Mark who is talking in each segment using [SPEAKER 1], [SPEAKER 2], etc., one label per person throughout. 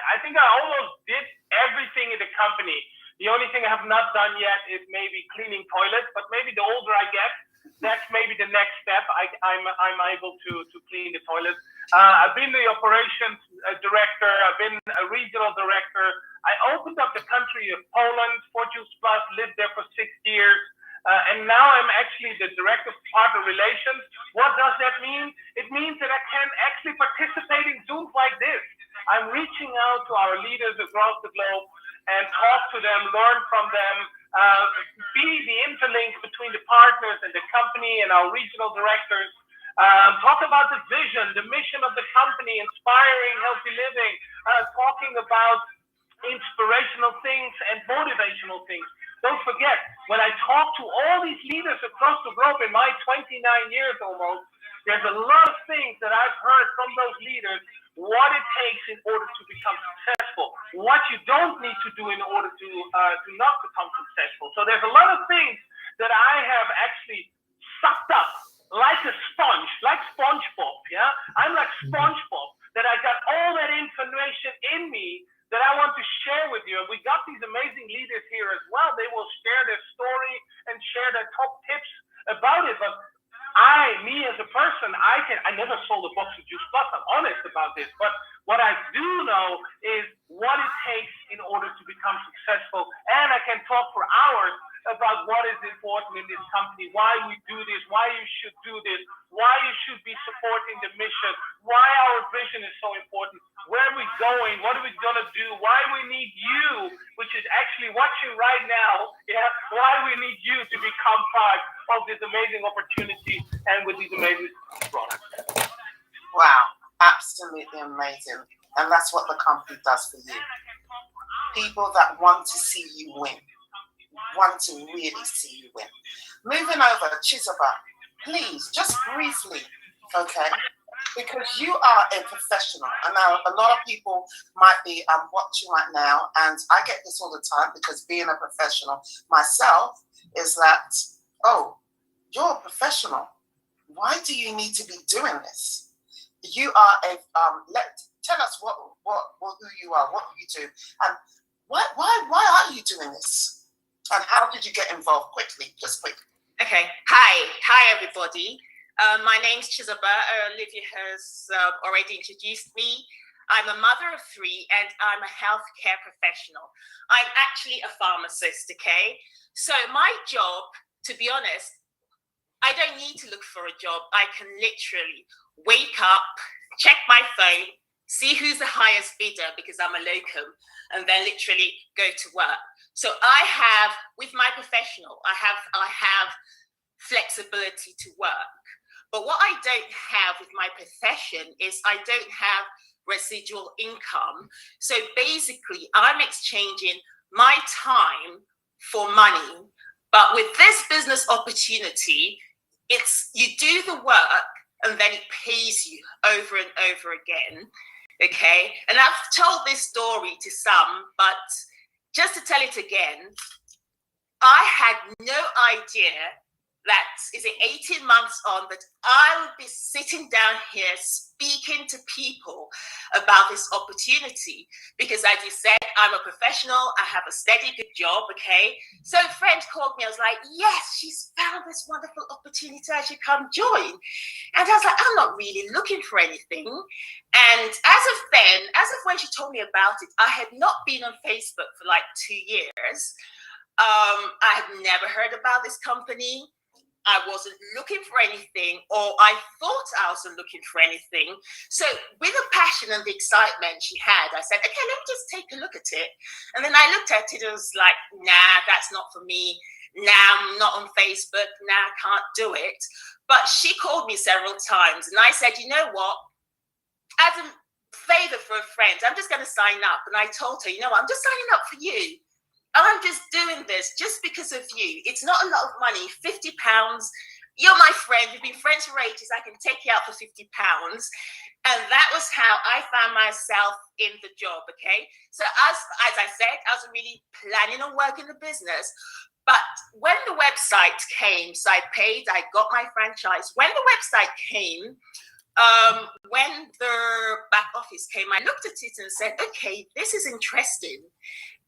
[SPEAKER 1] I think I almost did everything in the company. The only thing I have not done yet is maybe cleaning toilets, but maybe the older I get, that's maybe the next step. I'm able to clean the toilets. I've been the operations director. I've been a regional director. I opened up the country of Poland, Fortunes Plus, lived there for 6 years. And now I'm actually the director of partner relations. What does that mean? It means that I can actually participate in Zooms like this. I'm reaching out to our leaders across the globe and talk to them, learn from them, be the interlink between the partners and the company and our regional directors. Talk about the vision, the mission of the company, inspiring healthy living, talking about inspirational things and motivational things. Don't forget, when I talk to all these leaders across the globe in my 29 years almost, there's a lot of things that I've heard from those leaders, what it takes in order to become successful, what you don't need to do in order to not become successful. So there's a lot of things that I have actually sucked up like a sponge, like SpongeBob, yeah? I'm like SpongeBob, that I got all that information in me that I want to share with you. And we got these amazing leaders here as well. They will share their story and share their top tips about it. But me as a person, I never sold a box of Juice Plus. I'm honest about this. But what I do know is what it takes in order to become successful. And I can talk for hours about what is important in this company, why we do this, why you should do this, why you should be supporting the mission, why our vision is so important, where are we going, what are we going to do, why we need you, which is actually watching right now, yeah, why we need you to become part of this amazing opportunity and with these amazing products.
[SPEAKER 2] Wow, absolutely amazing. And that's what the company does for you. People that want to see you win. Want to really see you win. Moving over, Chizoba, please, just briefly, okay? Because you are a professional. I know a lot of people might be watching right now, and I get this all the time because being a professional myself is that, oh, you're a professional. Why do you need to be doing this? You are a tell us who you are, what you do, and why are you doing this? And how did you get involved? Quickly, just quick.
[SPEAKER 3] Okay. Hi, everybody. My name's Chizoba. Olivia has already introduced me. I'm a mother of 3, and I'm a healthcare professional. I'm actually a pharmacist, okay? So my job, to be honest, I don't need to look for a job. I can literally wake up, check my phone, see who's the highest bidder because I'm a locum, and then literally go to work. So I have, with my professional, I have flexibility to work. But what I don't have with my profession is I don't have residual income. So basically, I'm exchanging my time for money. But with this business opportunity, it's you do the work and then it pays you over and over again. Okay, and I've told this story to some, but just to tell it again, I had no idea that, is it 18 months on, that I would be sitting down here speaking to people about this opportunity. Because as you said, I'm a professional, I have a steady, good job, okay? So a friend called me, I was like, yes, she's found this wonderful opportunity, I should come join. And I was like, I'm not really looking for anything. And as of when she told me about it, I had not been on Facebook for like 2 years. I had never heard about this company. I wasn't looking for anything, or I thought I wasn't looking for anything. So with the passion and the excitement she had, I said, okay, let me just take a look at it. And then I looked at it, it was like, nah, that's not for me. Nah, I'm not on Facebook. Nah, I can't do it. But she called me several times and I said, you know what? As a favor for a friend, I'm just going to sign up. And I told her, you know what? I'm just signing up for you. I'm just doing this just because of you. It's not a lot of money, £50. You're my friend. We've been friends for ages. I can take you out for £50. And that was how I found myself in the job, okay? So as I said, I wasn't really planning on working the business. But when the website came, so I paid, I got my franchise. When the website came, when the back office came, I looked at it and said, okay, this is interesting.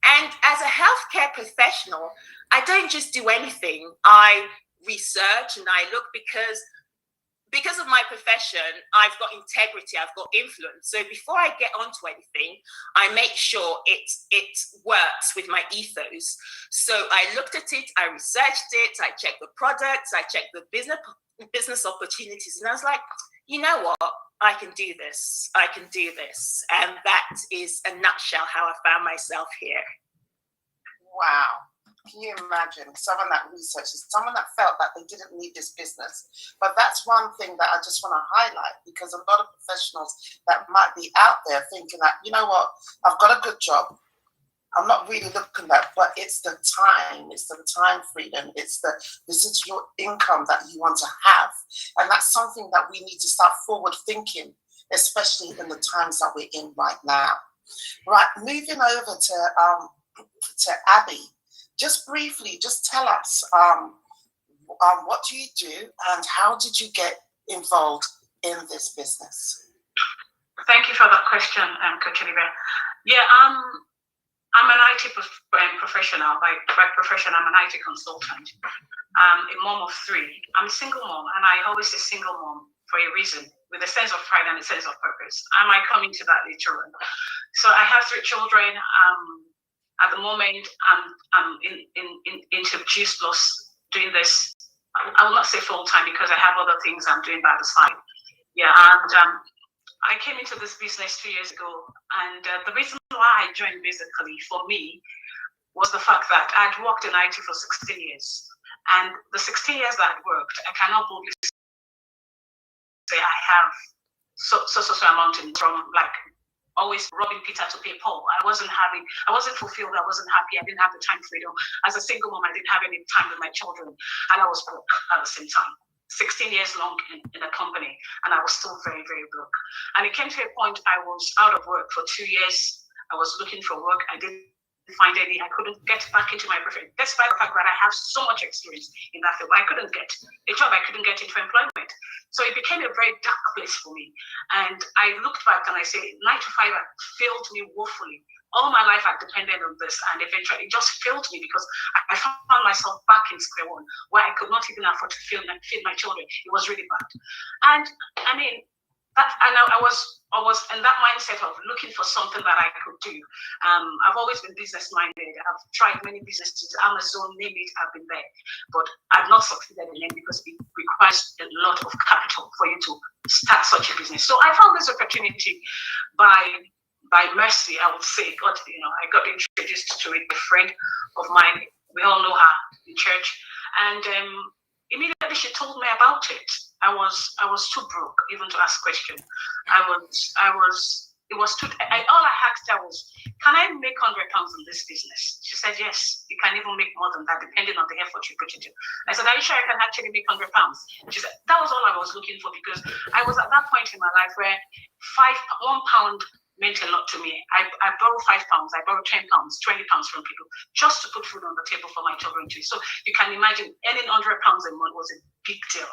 [SPEAKER 3] And as a healthcare professional, I don't just do anything. I research and I look because of my profession, I've got integrity, I've got influence. So before I get onto anything, I make sure it works with my ethos. So I looked at it, I researched it, I checked the products, I checked the business opportunities, and I was like, you know what? I can do this. I can do this. And that is a nutshell how I found myself here.
[SPEAKER 2] Wow. Can you imagine someone that researches, someone that felt that they didn't need this business? But that's one thing that I just want to highlight, because a lot of professionals that might be out there thinking that, you know what, I've got a good job. I'm not really looking at, but it's the time freedom, it's the residual income that you want to have. And that's something that we need to start forward thinking, especially in the times that we're in right now. Right, moving over to Abby. Just briefly, just tell us what do you do and how did you get involved in this business?
[SPEAKER 4] Thank you for that question, Coach Olivia. Yeah, I'm an IT professional. By profession, I'm an IT consultant. A mom of 3. I'm a single mom, and I always say single mom for a reason, with a sense of pride and a sense of purpose. I might come into that later on. So I have 3 children. At the moment, I'm into Juice Plus, doing this. I will not say full time because I have other things I'm doing by the side. Yeah, and I came into this business 2 years ago, and the reason why I joined, basically, for me, was the fact that I'd worked in IT for 16 years. And the 16 years that I worked, I cannot boldly say I have so amount from, like, always robbing Peter to pay Paul. I wasn't fulfilled. I wasn't happy. I didn't have the time freedom. As a single mom, I didn't have any time with my children, and I was broke at the same time. 16 years long in a company, and I was still very, very broke. And it came to a point I was out of work for 2 years. I was looking for work. I didn't find any. I couldn't get back into my profession, despite the fact that I have so much experience in that field. I couldn't get a job. I couldn't get into employment. So it became a very dark place for me. And I looked back and I say, 9 to 5 had failed me woefully. All my life I depended on this, and eventually it just failed me because I found myself back in square one, where I could not even afford to feed my children. It was really bad. And I mean, I was in that mindset of looking for something that I could do. I've always been business minded. I've tried many businesses, Amazon, name it, I've been there, but I've not succeeded in them because it requires a lot of capital for you to start such a business. So I found this opportunity by mercy, I would say. God, I got introduced to it. A friend of mine, we all know her in church, and immediately she told me about it. I was too broke even to ask question. All I asked her was, can I make £100 in this business? She said, yes, you can even make more than that depending on the effort you put into it. I said, are you sure I can actually make £100? She said, that was all I was looking for, because I was at that point in my life where £1 meant a lot to me. I borrowed £5, I borrowed £10, £20 from people just to put food on the table for my children too. So you can imagine earning £100 a month was a big deal.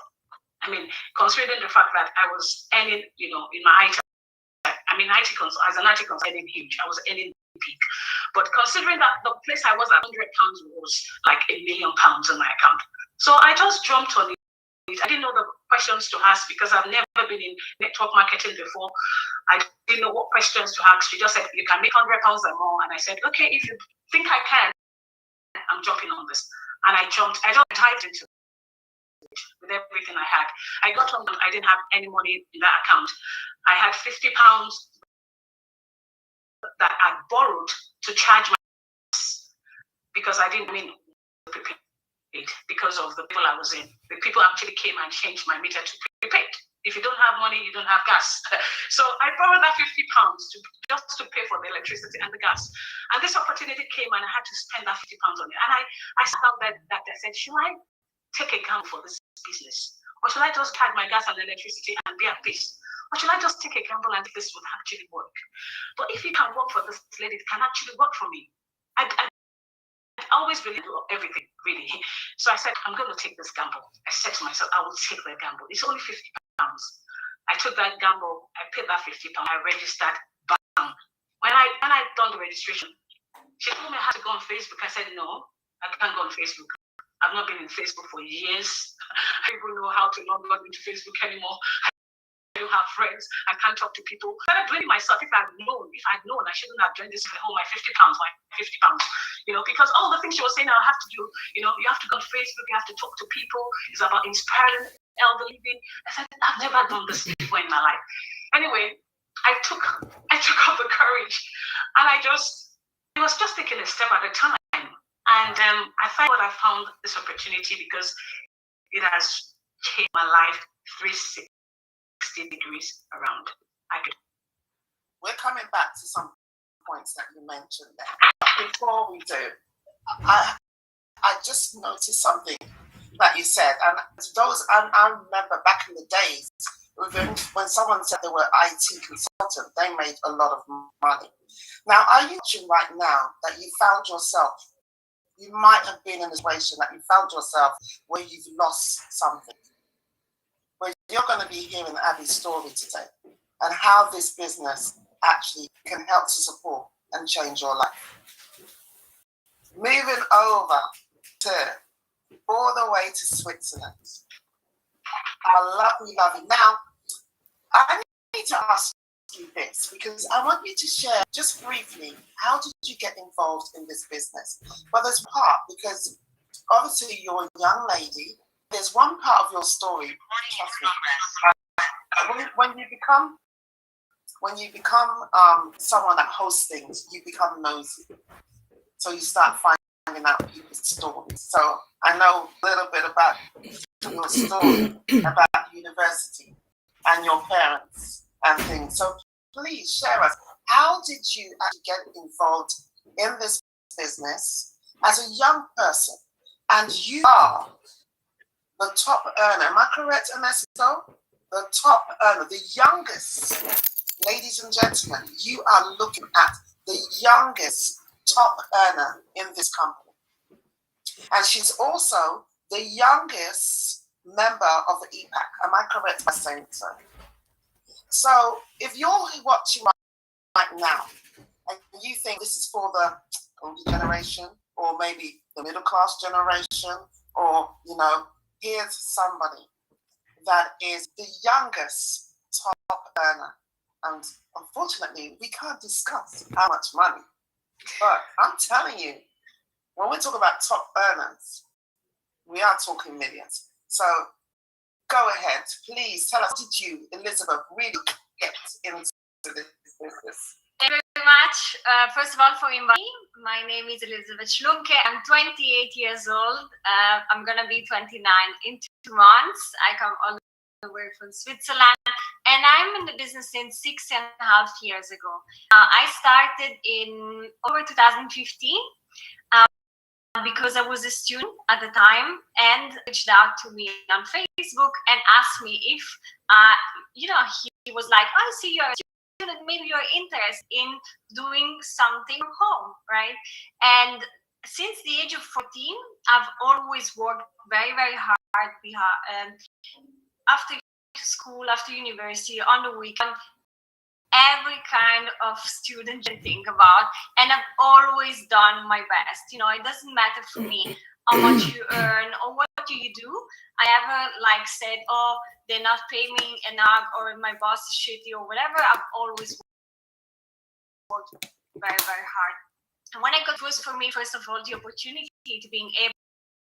[SPEAKER 4] I mean, considering the fact that I was earning, in my IT, as an IT consultant, earning huge. I was earning big. But considering that the place I was at, £100 was like £1 million in my account. So I just jumped on it. I didn't know the questions to ask because I've never been in network marketing before. I didn't know what questions to ask. She just said, you can make £100 or more. And I said, okay, if you think I can, I'm jumping on this. And I jumped. I just dived into it with everything I had. I got home, I didn't have any money in that account. I had £50 that I borrowed to charge my because I didn't prepaid because of the people I was in. The people actually came and changed my meter to prepaid. If you don't have money, you don't have gas. So I borrowed that £50 just to pay for the electricity and the gas. And this opportunity came and I had to spend that £50 on it. And I sat down there that day and said, should I take a gamble for this business? Or should I just charge my gas and electricity and be at peace? Or should I just take a gamble and this would actually work? But if it can work for this lady, it can actually work for me. I always really do everything, really. So I said, I'm going to take this gamble. I said to myself, I will take the gamble. It's only £50. I took that gamble. I paid that £50. I registered. Bam. When I done the registration, she told me I had to go on Facebook. I said, no, I can't go on Facebook. I've not been in Facebook for years. I don't even know how to log into Facebook anymore. I don't have friends. I can't talk to people. I started blaming myself. If I'd known, I shouldn't have joined this. My £50, because all the things she was saying I have to do, you have to go on Facebook, you have to talk to people. It's about inspiring elderly living. I said, I've never done this before in my life. Anyway, I took up the courage, and it was just taking a step at a time. And I found this opportunity because it has changed my life 360 degrees around.
[SPEAKER 2] We're coming back to some points that you mentioned there. Before we do, I just noticed something that you said, and I remember back in the days when someone said they were IT consultant, they made a lot of money. Now, are you watching right now that you found yourself? You might have been in a situation that you found yourself where you've lost something. Well, you're going to be hearing Abby's story today and how this business actually can help to support and change your life. Moving over to all the way to Switzerland. Our lovely. Now, I need to ask you this because I want you to share just briefly, how did you get involved in this business? Well, there's part, because obviously you're a young lady. There's one part of your story, trust me, when you become someone that hosts things, you become nosy. So you start finding out people's stories. So I know a little bit about your story, about university and your parents and things. So please share us, how did you actually get involved in this business as a young person? And you are the top earner, am I correct, Ernesto? The top earner, the youngest. Ladies and gentlemen, you are looking at the youngest top earner in this company. And she's also the youngest member of the EPAC. Am I correct by saying so? So if you're watching right now and you think this is for the older generation or maybe the middle class generation, or, here's somebody that is the youngest top earner. And unfortunately, we can't discuss how much money. But I'm telling you, when we talk about top earners, we are talking millions. So go ahead, please tell us, did you, Elizabeth, really get into this business?
[SPEAKER 5] Thank you very much. First of all, for inviting me. My name is Elizabeth Schlunke. I'm 28 years old. I'm going to be 29 in 2 months. I come all the way from Switzerland. And I'm in the business since 6.5 years ago. I started in over 2015 because I was a student at the time, and reached out to me on Facebook and asked me if, he was like, I see you're a student, maybe you're interested in doing something from home, right? And since the age of 14, I've always worked very, very hard after school, after university, on the weekend, every kind of student you think about, and I've always done my best. It doesn't matter for me how much you earn or what do you do. I never said, oh, they're not paying me enough or my boss is shitty or whatever. I've always worked very, very hard. And when I got, was for me, first of all, the opportunity to being able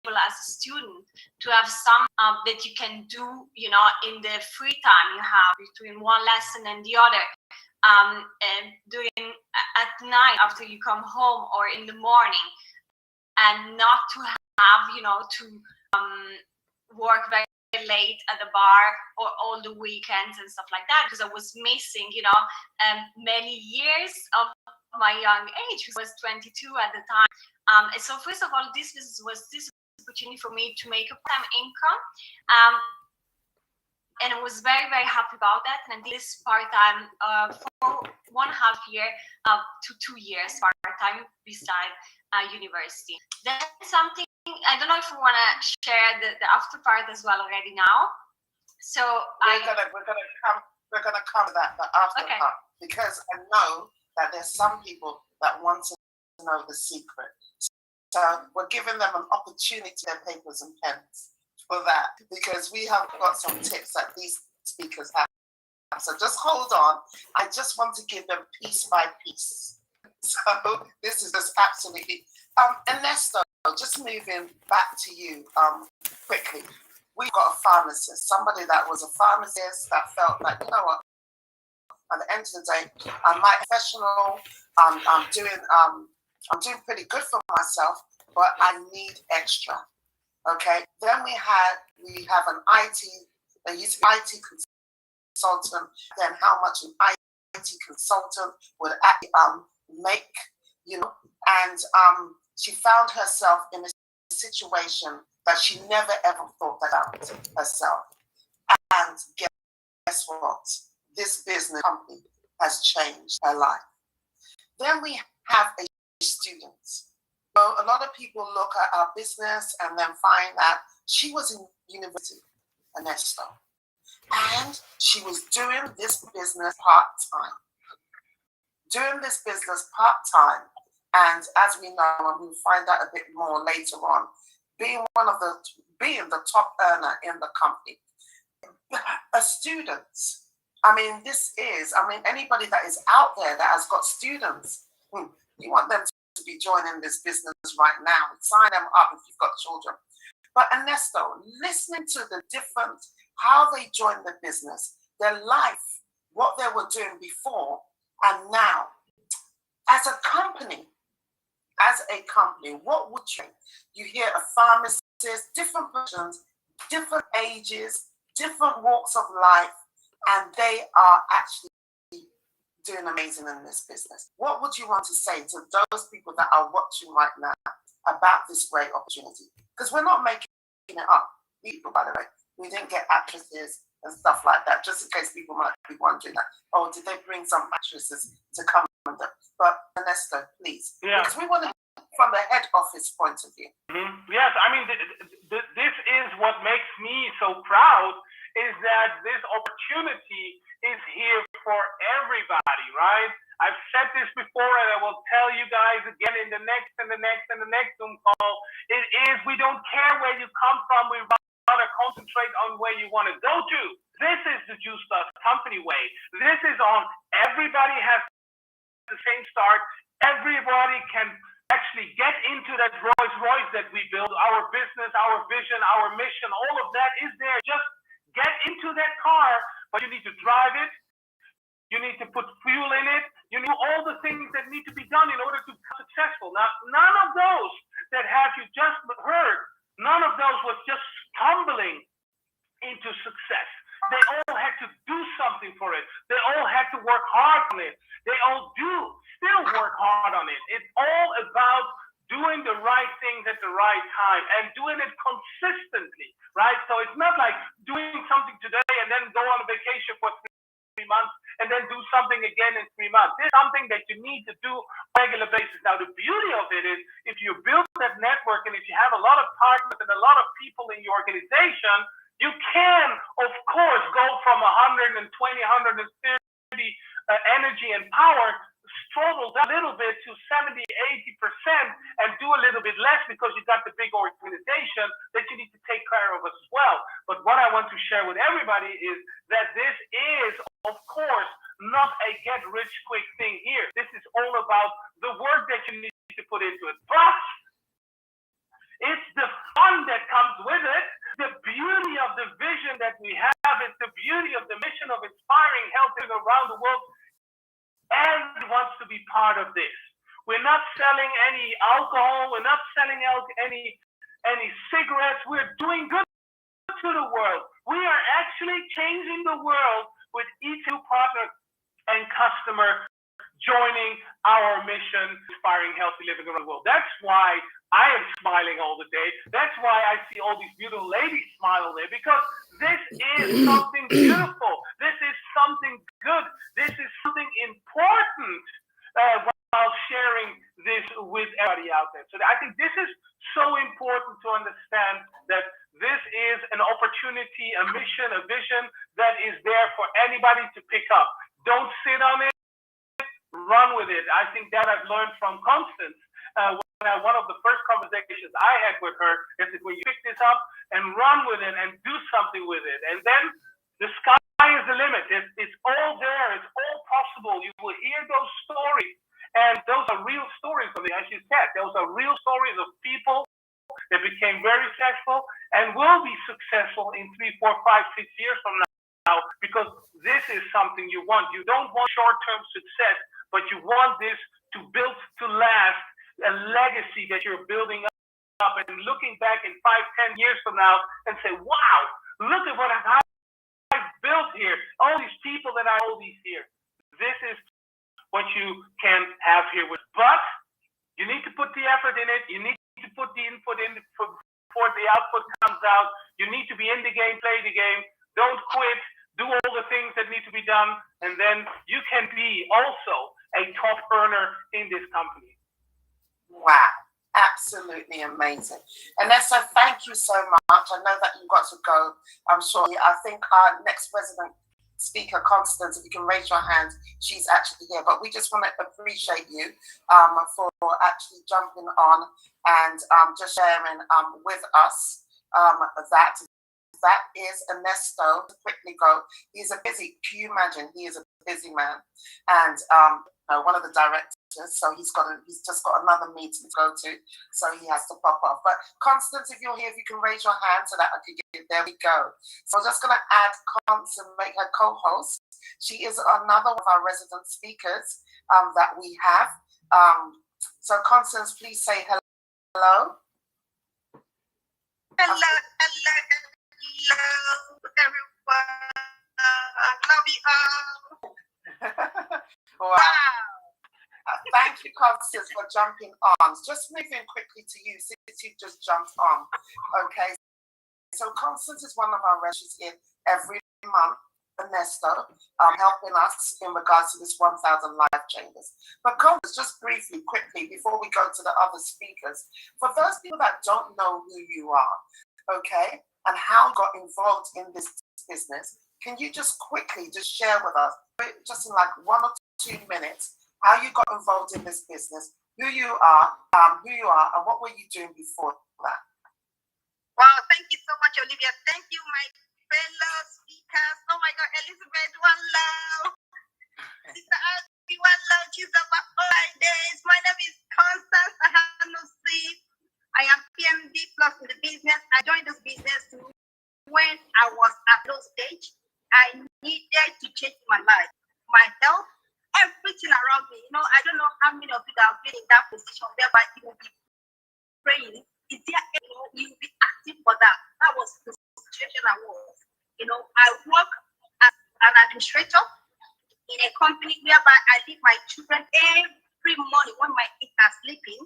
[SPEAKER 5] as a student to have some that you can do, in the free time you have between one lesson and the other, and doing at night after you come home or in the morning, and not to have, to work very late at the bar or all the weekends and stuff like that, because I was missing, many years of my young age. I was 22 at the time. And so first of all, this was this opportunity for me to make a part-time income, and I was very, very happy about that. And I did this part-time for 1.5 years to 2 years part-time beside university. Then something, I don't know if you want to share the after part as well already now. So
[SPEAKER 2] we're gonna come to that after
[SPEAKER 5] Okay.
[SPEAKER 2] part, because I know that there's some people that want to know the secret. So we're giving them an opportunity to their papers and pens for that, because we have got some tips that these speakers have. So just hold on. I just want to give them piece by piece. So this is just absolutely Ernesto, just moving back to you quickly. We got a pharmacist, somebody that was a pharmacist that felt like, you know what, at the end of the day, I'm my professional, I'm doing pretty good for myself, but I need extra. Okay. Then we have an IT, there used to be IT consultant, then how much an IT consultant would make, you know, and she found herself in a situation that she never ever thought about herself. And guess what? This business company has changed her life. Then we have a student. So a lot of people look at our business and then find that she was in university, Ernesto, and she was doing this business part-time. And as we know, and we'll find out a bit more later on, being the top earner in the company. A student, anybody that is out there that has got students, you want them to be joining this business right now. Sign them up if you've got children. But Ernesto, listening to the different, how they joined the business, their life, what they were doing before and now, as a company, what would you hear a pharmacist, different persons, different ages, different walks of life, and they are actually doing amazing in this business. What would you want to say to those people that are watching right now about this great opportunity? Because we're not making it up, people, by the way. We didn't get actresses and stuff like that, just in case people might be wondering that, oh, did they bring some actresses to come under? But Ernesto, please, because we want to from the head office point of view.
[SPEAKER 1] Yes, this is what makes me so proud, is that this opportunity is here for everybody, right? I've said this before, and I will tell you guys again in the next Zoom call. It is, we don't care where you come from. We rather concentrate on where you want to go to. This is the Juice Plus company way. This is on everybody has the same start. Everybody can actually get into that Rolls Royce that we build, our business, our vision, our mission, all of that is there. Just get into that car, but you need to drive it. You need to put fuel in it. You need all the things that need to be done in order to be successful. Now, none of those that have you just heard, none of those was just stumbling into success. They all had to do something for it. They all had to work hard on it. They all do still work hard on it. It's all about doing the right things at the right time and doing it consistently, right? So it's not like doing something today and then go on a vacation for 3 months and then do something again in 3 months. It's something that you need to do on a regular basis. Now, the beauty of it is if you build that network and if you have a lot of partners and a lot of people in your organization, you can, of course, go from 120, 130 energy and power, struggle a little bit to 70, 80% and do a little bit less because you got the big organization that you need to take care of as well. But what I want to share with everybody is that this is, of course, not a get rich quick thing here. This is all about the work that you need to put into it. But it's the fun that comes with it. The beauty of the vision that we have is the beauty of the mission of inspiring health around the world. Everyone wants to be part of this. We're not selling any alcohol. We're not selling any cigarettes. We're doing good to the world. We are actually changing the world with each new partner and customer joining our mission, inspiring healthy living around the world. That's why I am smiling all the day. That's why I see all these beautiful ladies smile all day, because this is something beautiful. This is something good. This is something important while sharing this with everybody out there. So I think this is so important to understand that this is an opportunity opportunity, a mission, a vision that is there for anybody to pick up. Don't sit on it, run with it. I think that I've learned from Constance. One of the first conversations I had with her is that when you pick this up and run with it and do something with it, and then the sky is the limit. It's all there. It's all possible. You will hear those stories, and those are real stories for me. As you said, those are real stories of people that became very successful and will be successful in 3, 4, 5, 6 years from now, because this is something you want. You don't want short-term success, but you want this to build to last, a legacy that you're building up and looking back in 5, 10 years from now and say, wow, look at what I've built here. All these people that I hold these here. This is what you can have here. But you need to put the effort in it. You need to put the input in before the output comes out. You need to be in the game, play the game. Don't quit. Do all the things that need to be done. And then you can be also a top earner in this company.
[SPEAKER 2] Wow, absolutely amazing. Anessa, thank you so much. I know that you've got to go. I'm sure. I think our next resident speaker, Constance, if you can raise your hand, she's actually here. But we just want to appreciate you for actually jumping on and just sharing with us that is Ernesto. Quickly go. He's a busy. Can you imagine? He is a busy man, and one of the directors. So he's just got another meeting to go to, so he has to pop off. But Constance, if you're here, if you can raise your hand so that I can get. There we go. So I'm just going to add Constance and make her co-host. She is another of our resident speakers that we have. So Constance, please say hello.
[SPEAKER 6] Hello, everyone. I love you all.
[SPEAKER 2] Wow. Thank you, Constance, for jumping on. Just moving quickly to you, since you just jumped on. Okay. So Constance is one of our residents in every month, Ernesto, helping us in regards to this 1,000 life changes. But Constance, just briefly, quickly, before we go to the other speakers, for those people that don't know who you are, okay, and how you got involved in this business, can you just quickly just share with us, just in like 1 or 2 minutes, how you got involved in this business, who you are, and what were you doing before that?
[SPEAKER 6] Wow, thank you so much, Olivia. Thank you, my fellow speakers. Oh my God, Elizabeth, one love. Sister Alfie, one love. She's about all my days. My name is Constance. I have no sleep. I am PMD plus in the business. I joined this business when I was at low stage. I needed to change my life, my health, everything around me. You know, I don't know how many of you that have been in that position whereby you will be praying. Is there any, you will be active for that? That was the situation I was. You know, I work as an administrator in a company whereby I leave my children every morning when my kids are sleeping,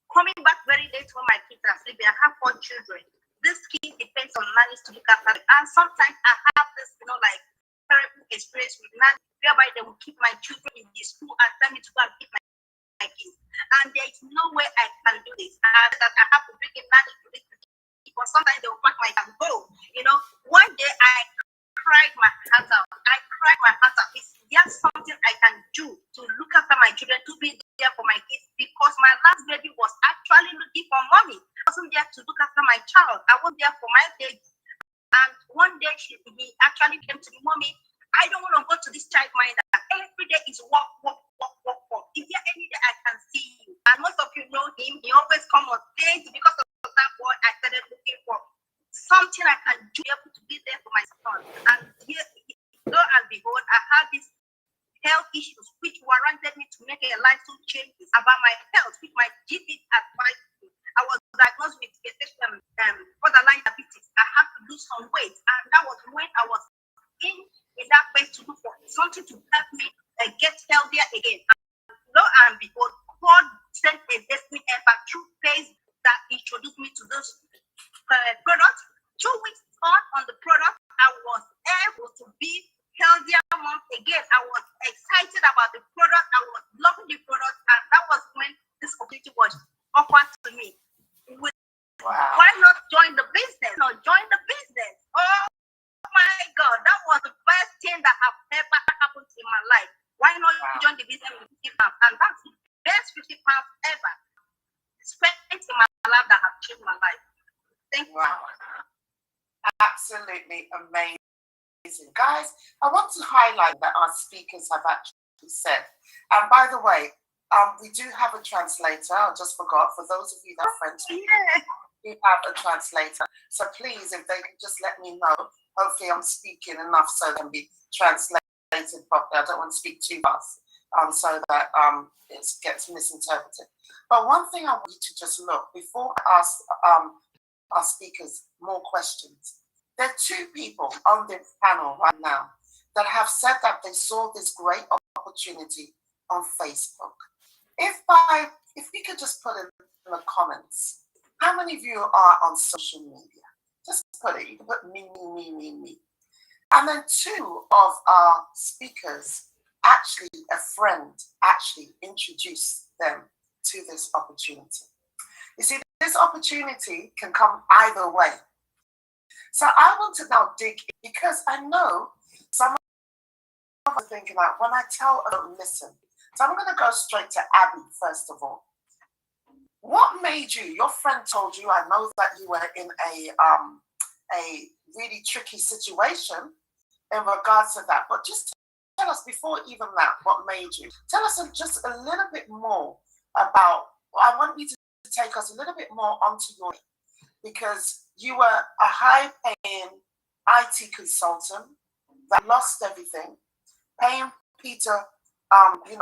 [SPEAKER 6] coming back very late when my kids are sleeping. I have 4 children. This kid depends on nannies to look after them. And sometimes I have this, you know, like terrible experience with nannies, whereby they will keep my children in the school and tell me to go and pick my kids. And there is no way I can do this. That I have to bring a nanny to this because sometimes they will pack my and go. You know, one day I cried my heart out. Is there something I can do to look after my children, to be there for my kids? Because my last baby was actually looking for mommy. I wasn't there to look after my child. I was there for my baby. And one day he actually came to me, mommy, I don't want to go to this childminder. Every day is work. Is there any day I can see you? And most of you know him. He always come on stage. Because of that boy, I started looking for something I can do able to be there for my son. And here, lo and behold, I had these health issues which warranted me to make a lifestyle changes about my health, which my GP advised me. I was diagnosed with borderline diabetes. I had to lose some weight, and that was when I was in that place to look for something to help me get healthier again. And lo and behold, God sent a destiny helper through Pace that introduced me to those products. 2 weeks on the product, I was able to be healthier mom again. I was excited about the product. I was loving the product, and that was when this opportunity was offered to me. Why not join the business? No, join the business. Oh dividend with 50 pounds, and that's the best 50 pounds ever spent in my life that have changed my life. Thank you.
[SPEAKER 2] Wow. Absolutely amazing. Guys, I want to highlight that our speakers have actually said, and by the way, we do have a translator. I just forgot, for those of you that are French, we have a translator. So please, if they can just let me know, hopefully I'm speaking enough so it can be translated properly. I don't want to speak too fast, so that it gets misinterpreted. But one thing I want you to just look, before I ask our speakers more questions, there are two people on this panel right now that have said that they saw this great opportunity on Facebook. If we could just put in the comments, how many of you are on social media? Just put it. You can put me. And then two of our speakers, actually a friend, actually introduced them to this opportunity. You see, this opportunity can come either way. So I want to now dig in, because I know some of us are thinking that when I tell them, listen. So I'm going to go straight to Abby first of all. What made you? Your friend told you. I know that you were in a really tricky situation in regards to that. But just tell us before even that, what made you? Tell us just a little bit more about. I want you to take us a little bit more onto your, because you were a high-paying IT consultant that lost everything, paying Peter, borrowing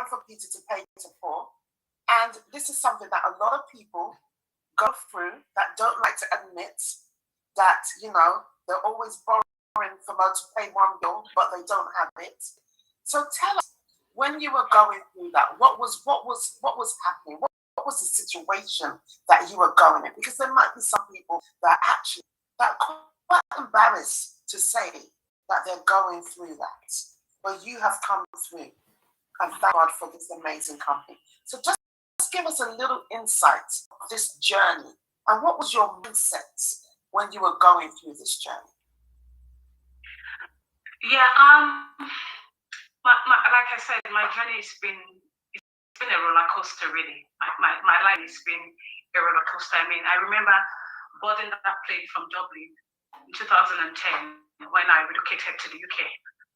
[SPEAKER 2] for Peter to pay to Paul. And this is something that a lot of people go through that don't like to admit that, they're always borrowing for more to pay one bill, but they don't have it. So tell us, when you were going through that, what was happening? What was the situation that you were going in? Because there might be some people that are quite embarrassed to say that they're going through that. But you have come through, and thank God for this amazing company. So just give us a little insight of this journey, and what was your mindset when you were going through this journey?
[SPEAKER 4] Yeah, like I said, my journey it's been a roller coaster, really. My life has been a roller coaster. I mean, I remember boarding that plane from Dublin in 2010 when I relocated to the UK.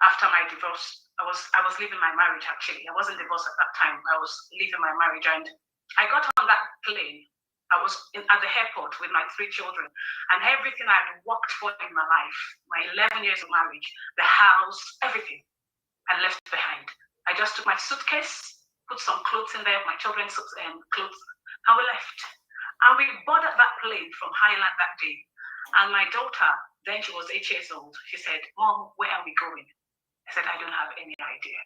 [SPEAKER 4] After my divorce, I was leaving my marriage, actually. I wasn't divorced at that time. I was leaving my marriage, and I got on that plane. I was at the airport with my 3 children, and everything I had worked for in my life, my 11 years of marriage, the house, everything, I left behind. I just took my suitcase, put some clothes in there, my children's clothes, and we left. And we boarded that plane from Highland that day. And my daughter, then she was 8 years old, she said, "Mom, where are we going?" I said, "I don't have any idea."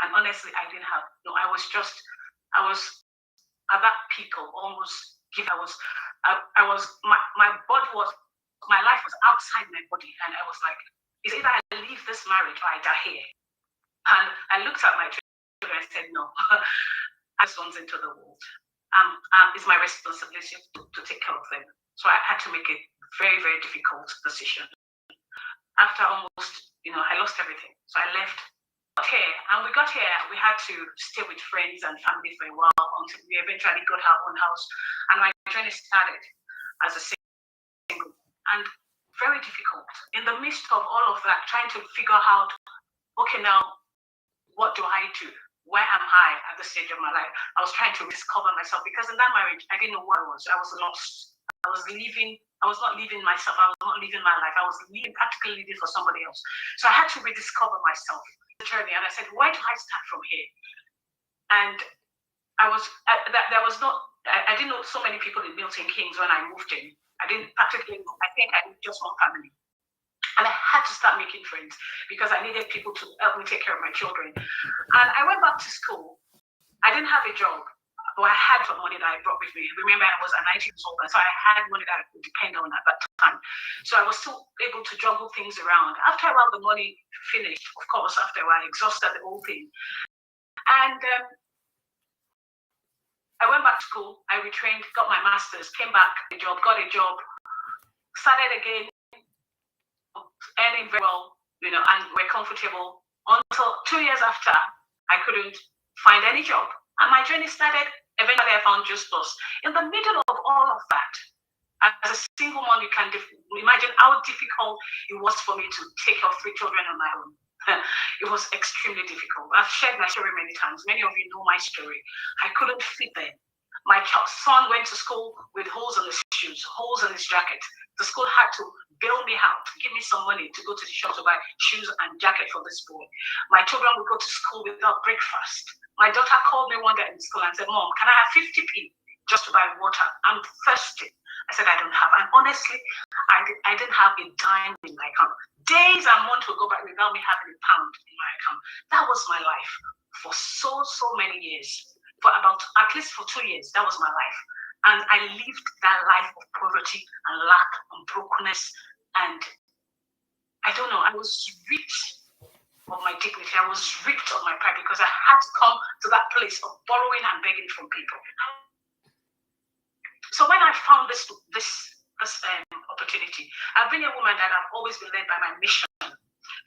[SPEAKER 4] And honestly, I didn't have, I was at that peak of almost give. My life was outside my body. And I was like, it's either I leave this marriage or I die here. And I looked at my children and said, no, I just want into the world. It's my responsibility to take care of them. So I had to make a very, very difficult decision. After almost, I lost everything. So I left. And we got here, we had to stay with friends and family for a while until we eventually got our own house. And my journey started as a single, and very difficult. In the midst of all of that, trying to figure out, okay, now, what do I do? Where am I at this stage of my life? I was trying to discover myself, because in that marriage, I didn't know who I was. I was lost. I was not living myself. I was not living my life. I was practically living for somebody else. So I had to rediscover myself, the journey. And I said, where do I start from here? And I didn't know so many people in Milton Keynes when I moved in. I didn't practically know. I think I knew just one family. And I had to start making friends because I needed people to help me take care of my children. And I went back to school. I didn't have a job, but I had some money that I brought with me. Remember, I was an IT consultant, so I had money that I could depend on at that time. So I was still able to juggle things around. After a while, the money finished, of course, after a while, I exhausted the whole thing. And I went back to school, I retrained, got my master's, came back, got a job, started again, earning very well, and we're comfortable. until 2 years after, I couldn't find any job. And my journey started. Eventually, I found Justus. In the middle of all of that, as a single mom, you can imagine how difficult it was for me to take care of 3 children on my own. It was extremely difficult. I've shared my story many times. Many of you know my story. I couldn't fit them. My son went to school with holes in his shoes, holes in his jacket. The school had to bail me out, give me some money to go to the shop to buy shoes and jacket for this boy. My children would go to school without breakfast. My daughter called me one day in school and said, "Mom, can I have 50p just to buy water? I'm thirsty." I said, "I don't have." And honestly, I didn't have a dime in my account. Days and months would go by without me having a pound in my account. That was my life for so many years. For about, at least for 2 years, that was my life. And I lived that life of poverty and lack and brokenness. And I don't know, I was ripped of my dignity. I was ripped of my pride because I had to come to that place of borrowing and begging from people. So when I found this opportunity, I've been a woman that I've always been led by my mission.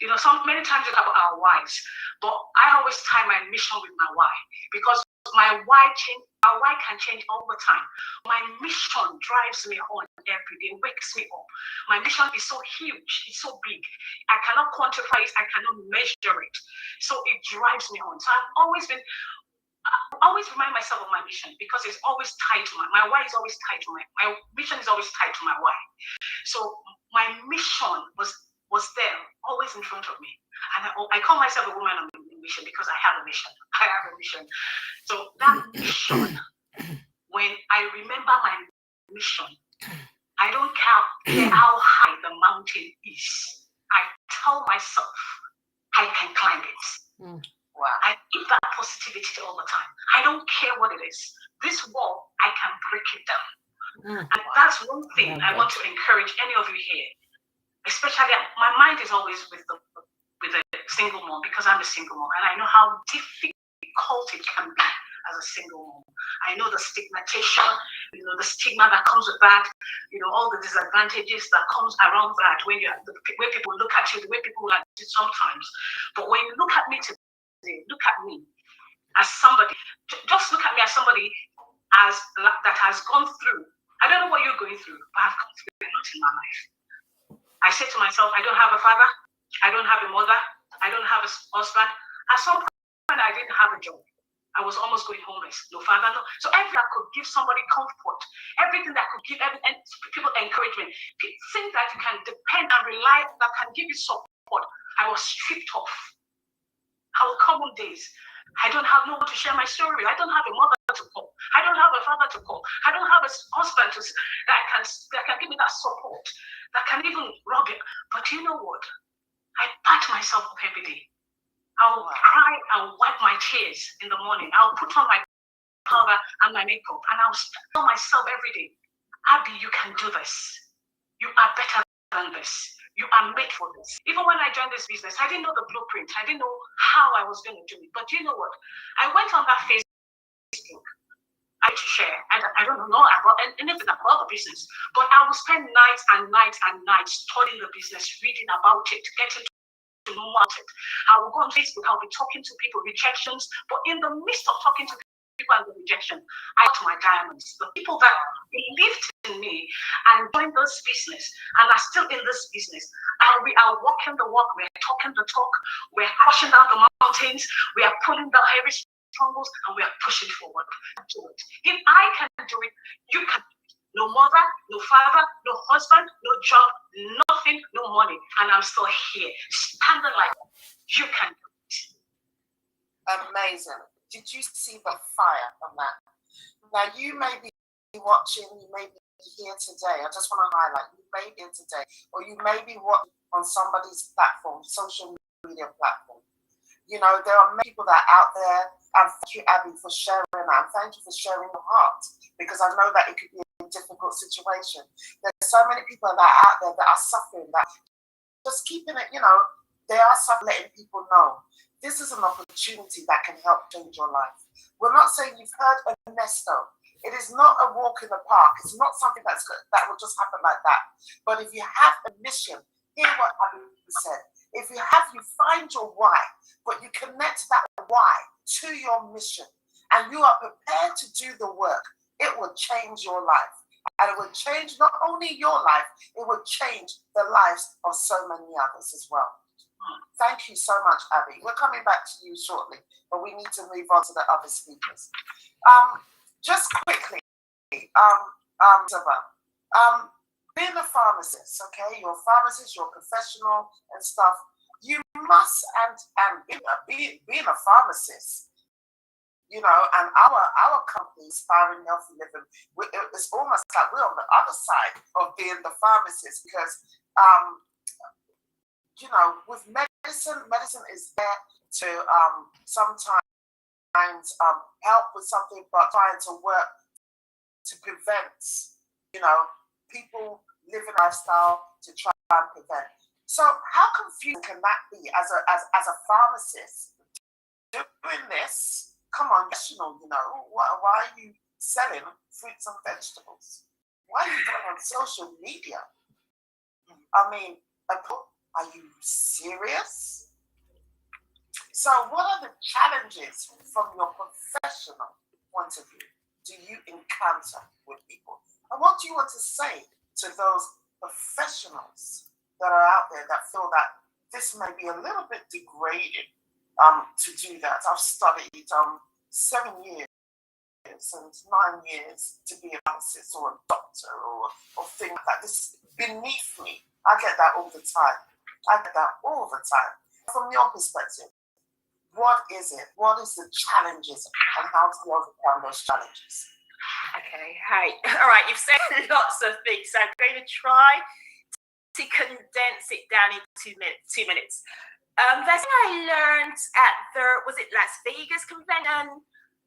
[SPEAKER 4] You know, many times we talk about our whys, but I always tie my mission with my why, because my why can change all the time. My mission drives me on every day, wakes me up. My mission is so huge, it's so big. I cannot quantify it, I cannot measure it. So it drives me on. So I always remind myself of my mission, because it's always tied to my why is always tied to my mission is always tied to my why. So my mission was there, always in front of me. And I call myself a woman on a mission because I have a mission. I have a mission. So that mission, when I remember my mission, I don't care how high the mountain is. I tell myself I can climb it.
[SPEAKER 2] Wow.
[SPEAKER 4] I give that positivity all the time. I don't care what it is. This wall, I can break it down. And that's one thing I want to encourage any of you here. Especially, my mind is always with a single mom, because I'm a single mom, and I know how difficult it can be as a single mom. I know the stigmatization, the stigma that comes with that, all the disadvantages that comes around that when the way people look at you, the way people look at you sometimes. But when you look at me today, look at me as somebody, just look at me as somebody that has gone through. I don't know what you're going through, but I've gone through a lot in my life. I say to myself, I don't have a father, I don't have a mother, I don't have a husband. At some point, I didn't have a job. I was almost going homeless. No father, no. So everything that could give somebody comfort, everything that could give people encouragement, things that you can depend and rely, that can give you support, I was stripped off. Our common days. I don't have no one to share my story with. I don't have a mother to call. I don't have a father to call. I don't have a husband that can give me that support, that can even rub it. But you know what? I pat myself up every day. I'll cry and wipe my tears in the morning. I'll put on my powder and my makeup, and I'll tell myself every day, Abby, you can do this. You are better than this. You are made for this. Even when I joined this business, I didn't know the blueprint. I didn't know how I was going to do it. But you know what? I went on that Facebook. I to share, and I don't know about anything about the business, but I will spend nights and nights and nights studying the business, reading about it, getting to know about it. I will go on Facebook, I'll be talking to people, rejections, but in the midst of talking to people and the rejection, I got my diamonds. The people that believed in me and joined this business and are still in this business, and we are walking the walk, we are talking the talk, we are crushing down the mountains, we are pulling down heavy strongholds, and we are pushing forward to it. If I can do it, you can. No mother, no father, no husband, no job, nothing, no money, and I'm still here, standing like you can do it.
[SPEAKER 2] Amazing. Did you see the fire on that? Now, you may be watching, you may be here today. I just want to highlight, you may be here today, or you may be watching on somebody's platform, social media platform. There are many people that are out there, and thank you, Abby, for sharing that. And thank you for sharing your heart, because I know that it could be a difficult situation. There's so many people that are out there that are suffering, that just keeping it, they are suffering, letting people know. This is an opportunity that can help change your life. We're not saying you've heard Ernesto. It is not a walk in the park. It's not something that will just happen like that. But if you have a mission, hear what Abby said. If you find your why, but you connect that why to your mission, and you are prepared to do the work, it will change your life. And it will change not only your life, it will change the lives of so many others as well. Thank you so much, Abby. We're coming back to you shortly, but we need to move on to the other speakers. Just quickly, being a pharmacist, okay, you're a pharmacist, you're a professional and stuff. You must, and being a pharmacist, you know, and our company, Inspiring Healthy Living, it's almost like we're on the other side of being the pharmacist, because, you know, with medicine is there to sometimes help with something, but trying to work to prevent, you know, people living a lifestyle to try and prevent. So how confusing can that be as a pharmacist doing this? Come on, national, you know, why are you selling fruits and vegetables? Why are you going on social media? I mean, are you serious? So what are the challenges from your professional point of view do you encounter with people? And what do you want to say to those professionals that are out there that feel that this may be a little bit degrading to do that? I've studied 7 years and 9 years to be a pharmacist or a doctor or things like that. This is beneath me. I get that all the time. From your perspective, what is it? What is the challenges and how to overcome those challenges?
[SPEAKER 3] Okay, hi. All right, you've said lots of things. So I'm going to try to condense it down in 2 minutes. There's something I learned at was it Las Vegas convention?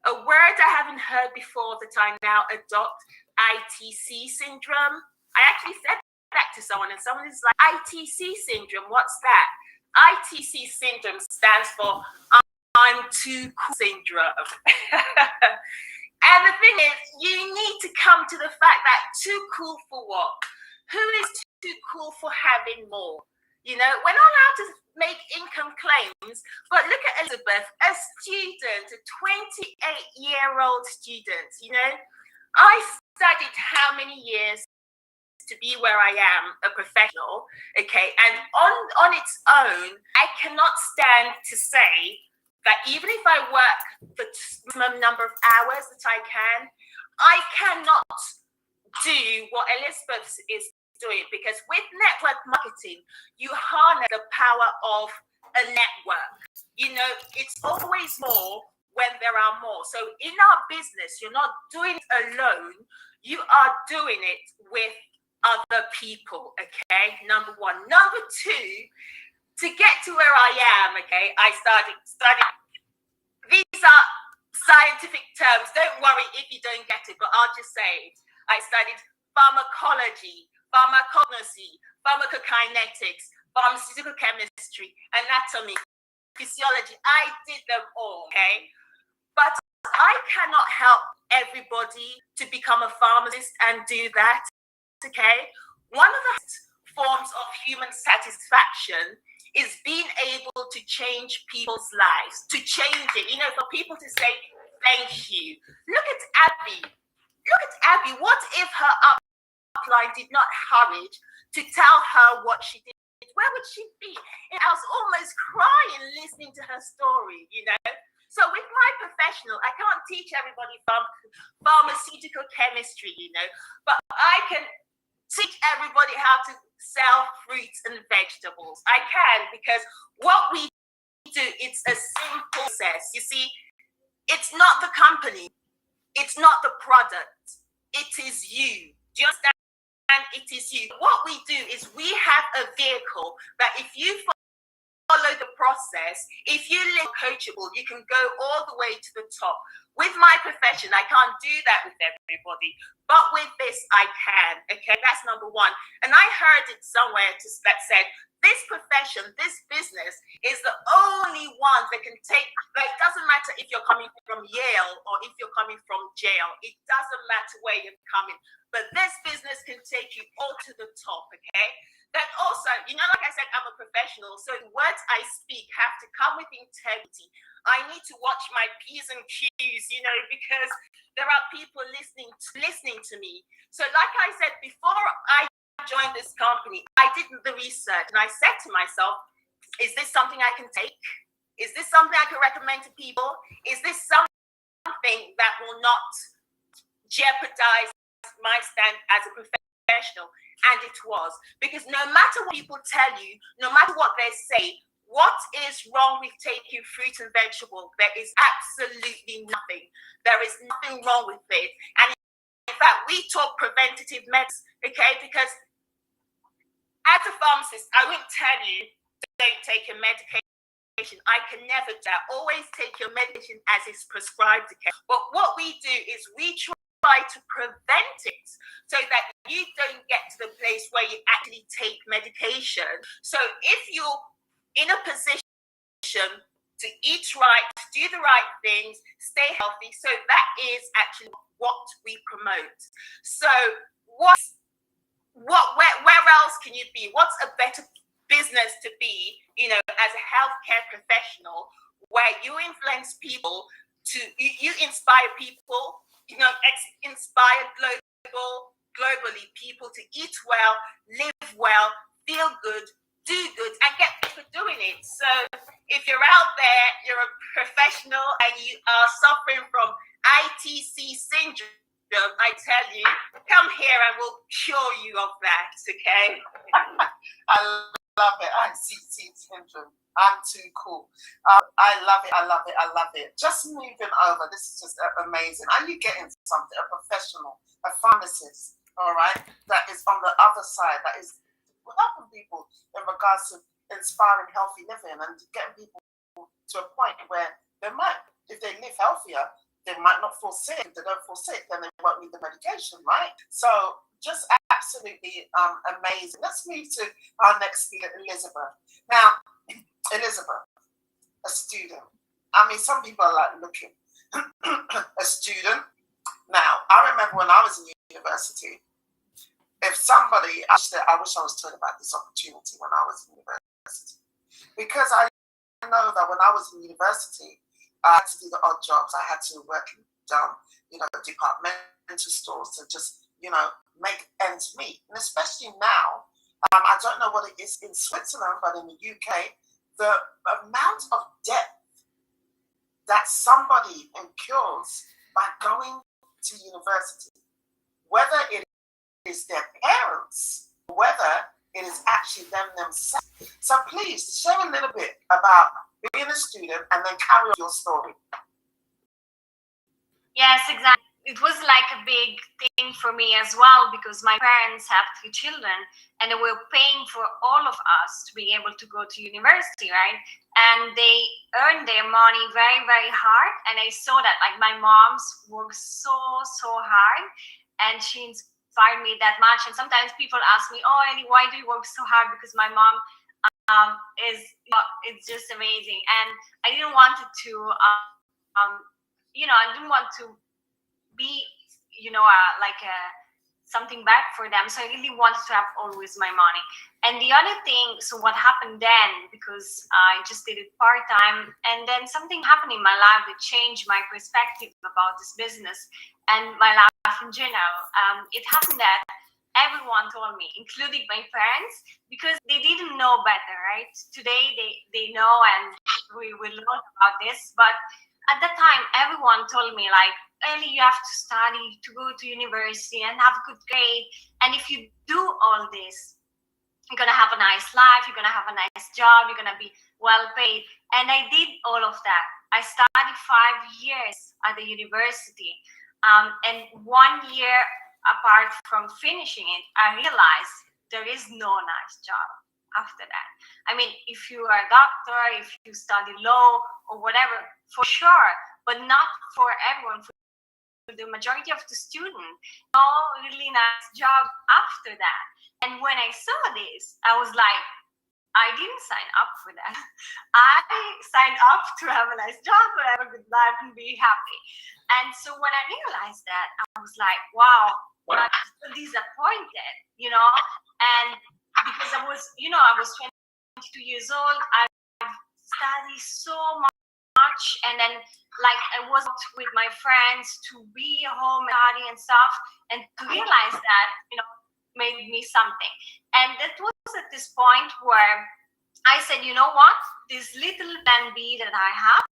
[SPEAKER 3] A word I haven't heard before that I now adopt, ITC syndrome. I actually said that to someone, and someone is like, ITC syndrome, what's that? ITC syndrome stands for I'm too cool syndrome. And the thing is, you need to come to the fact that too cool for what? Who is too cool for having more? You know, we're not allowed to make income claims, but look at Elizabeth, a student, a 28-year-old student, you know. I studied how many years to be where I am, a professional, okay? And on its own, I cannot stand to say that even if I work the maximum number of hours that I cannot do what Elizabeth is doing, because with network marketing, you harness the power of a network. You know, it's always more when there are more. So in our business, you're not doing it alone, you are doing it with other people, okay? Number one. Number two, to get to where I am, okay, I started studying. These are scientific terms. Don't worry if you don't get it, but I'll just say it. I studied pharmacology, pharmacognosy, pharmacokinetics, pharmaceutical chemistry, anatomy, physiology. I did them all, okay? But I cannot help everybody to become a pharmacist and do that, okay? One of the forms of human satisfaction is being able to change people's lives, to change it, you know, for people to say thank you. Look at Abby. What if her upline did not have courage to tell her what she did? Where would she be? And I was almost crying listening to her story, you know. So with my professional, I can't teach everybody pharmaceutical chemistry, you know, but I can teach everybody how to sell fruits and vegetables. I can, because what we do, it's a simple process. You see, it's not the company, it's not the product, it is you. Do you understand? And it is you. What we do is we have a vehicle that if you follow the process, if you live coachable, you can go all the way to the top. With my profession, I can't do that with everybody, but with this, I can. Okay, that's number one. And I heard it somewhere that said, this profession, this business is the only one that can take, like, it doesn't matter if you're coming from Yale or if you're coming from jail. It doesn't matter where you're coming, but this business can take you all to the top, okay? Then also, like I said, I'm a professional, so the words I speak have to come with integrity. I need to watch my P's and Q's, because there are people listening to me. So like I said, before I joined this company, I did the research and I said to myself, is this something I can take? Is this something I can recommend to people? Is this something that will not jeopardize my stand as a professional? And it was, because no matter what people tell you, no matter what they say, what is wrong with taking fruit and vegetable? There is absolutely nothing. There is nothing wrong with it. And in fact, we talk preventative medicine, okay? Because as a pharmacist, I wouldn't tell you don't take your medication. I can never do that. Always take your medication as is prescribed, okay? But what we do is we try to prevent it so that you don't get to the place where you actually take medication. So if you're in a position to eat right, do the right things, stay healthy, so that is actually what we promote. So where else can you be? What's a better business to be, as a healthcare professional, where you influence people you inspire people, inspire globally people to eat well, live well, feel good, do good, and get people doing it. So if you're out there, you're a professional and you are suffering from ITC syndrome, I tell you, come here and we'll cure you of that, okay?
[SPEAKER 2] I love it. ITC syndrome. I'm too cool. I love it. I love it. I love it. Just moving over. This is just amazing. And you're getting something, a professional, a pharmacist, all right, that is on the other side, that is helping people in regards to inspiring healthy living and getting people to a point where they might, if they live healthier, they might not fall sick. If they don't fall sick, then they won't need the medication, right? So just absolutely amazing. Let's move to our next speaker, Elizabeth. Now, Elizabeth, a student. I mean, some people are like looking. A student. Now, I remember when I was in university, if somebody, I wish I was told about this opportunity when I was in university. Because I know that when I was in university, I had to do the odd jobs. I had to work in departmental stores to just, make ends meet. And especially now, I don't know what it is in Switzerland, but in the UK, the amount of debt that somebody incurs by going to university, whether it is their parents, whether it is actually them themselves. So please share a little bit about being a student and then carry on your story.
[SPEAKER 5] Yes, exactly. It was like a big thing for me as well, because my parents have 3 children and they were paying for all of us to be able to go to university, right? And they earned their money very, very hard. And I saw that, like, my mom's worked so hard, and she inspired me that much. And sometimes people ask me, oh, Ellie, why do you work so hard? Because my mom it's just amazing. And I didn't want it to, I didn't want to be, something bad for them. So I really wanted to have always my money. And the other thing, so what happened then, because I just did it part-time, and then something happened in my life that changed my perspective about this business and my life in general. It happened that everyone told me, including my parents, because they didn't know better, right? Today they know, and we will learn about this. But at that time, everyone told me, like, Ellie, you have to study, to go to university and have a good grade. And if you do all this, you're going to have a nice life, you're going to have a nice job, you're going to be well paid. And I did all of that. I studied 5 years at the university. And 1 year apart from finishing it, I realized there is no nice job after that. I mean, if you are a doctor, if you study law or whatever, for sure, but not for everyone. For the majority of the students, no really nice job after that. And when I saw this, I was like, I didn't sign up for that. I signed up to have a nice job, to have a good life and be happy. And so when I realized that, I was like, wow, I'm so disappointed, And because I was 22 years old. I've studied so much, and then like I was with my friends to be home and study and stuff, and to realize that made me something. And that was at this point where I said, you know what, this little plan B that I have,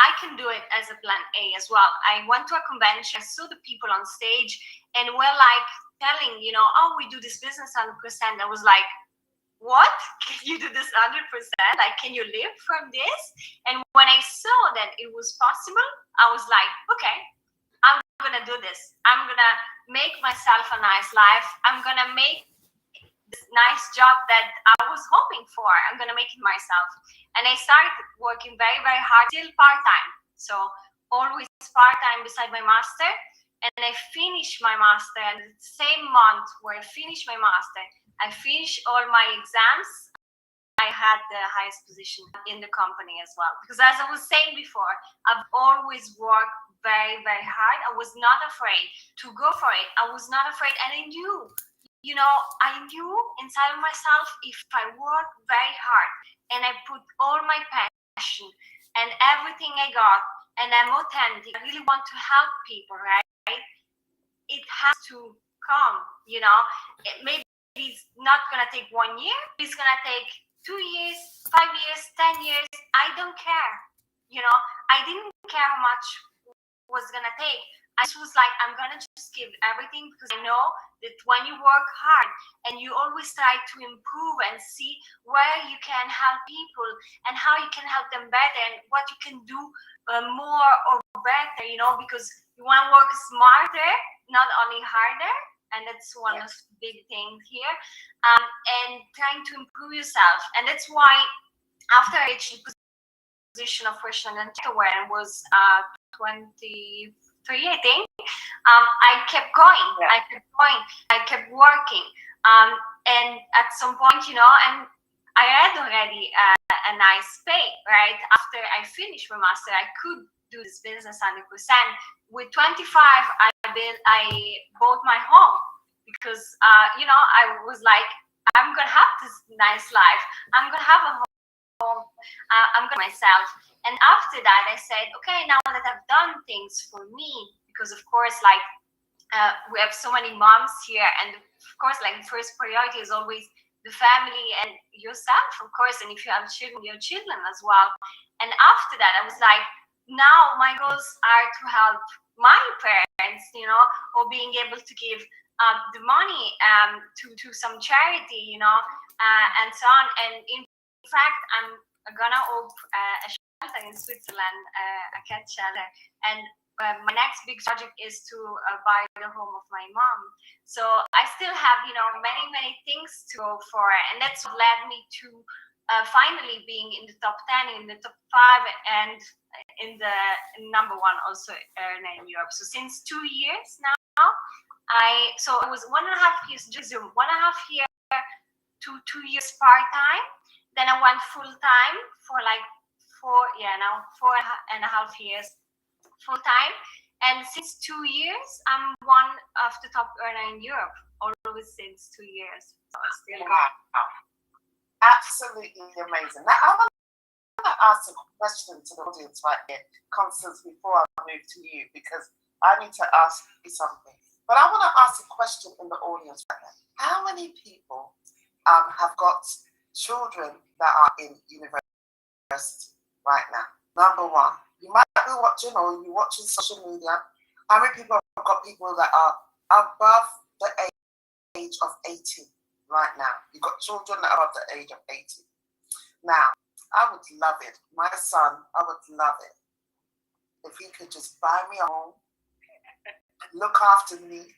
[SPEAKER 5] I can do it as a plan A as well. I went to a convention, I saw the people on stage, and we're like telling, oh, we do this business 100%. I was like, what? Can you do this 100%? Like, can you live from this? And when I saw that it was possible, I was like, okay, I'm gonna do this. I'm gonna make myself a nice life. I'm gonna make this nice job that I was hoping for. I'm gonna make it myself. And I started working very, very hard, still part-time. So always part-time beside my master. And I finished my master, and the same month where I finished my master, I finished all my exams. I had the highest position in the company as well. Because as I was saying before, I've always worked very, very hard. I was not afraid to go for it. I was not afraid. And I knew inside of myself, if I work very hard and I put all my passion and everything I got, and I'm authentic, I really want to help people, right? It has to come, Maybe it's not gonna take 1 year. It's gonna take 2 years, 5 years, 10 years. I don't care. I didn't care how much was gonna take. I just was like, I'm gonna just give everything, because I know that when you work hard and you always try to improve and see where you can help people and how you can help them better and what you can do more or better, because you want to work smarter, not only harder. And that's one of the big things here. And trying to improve yourself. And that's why after I reached the position of professional when I was 23, I think, I kept going. I kept working. And at some point, and I had already a nice pay, right? After I finished my master, I could do this business 100%. With 25, I bought my home, because I was like, I'm gonna have this nice life. I'm gonna have a home. I'm gonna myself. And after that, I said, okay, now that I've done things for me, because of course, like we have so many moms here, and of course, like the first priority is always the family and yourself, of course. And if you have children, your children as well. And after that, I was like, now my goals are to help my parents, or being able to give the money to some charity, and so on. And in fact, I'm gonna open a shelter in Switzerland, a cat shelter. And my next big project is to buy the home of my mom. So I still have, many, many things to go for. And that's what led me to finally being in the top 10, in the top 5, and in the number 1 also in Europe. So since 2 years now, so it was 1.5 years, just 1.5 year to 2 years part-time. Then I went full-time for like 4.5 years full-time. And since 2 years, I'm one of the top earner in Europe, always since 2 years. So still
[SPEAKER 2] Absolutely amazing. Now, I want to ask a question to the audience right here, Constance, before I move to you, because I need to ask you something. But I want to ask a question in the audience right now. How many people have got children that are in university right now? Number 1, you might be watching, or you're watching social media. How many people have got people that are above the age of 18 right now? You've got children that are above the age of 18. Now, I would love it. My son, I would love it if he could just buy me a home, look after me.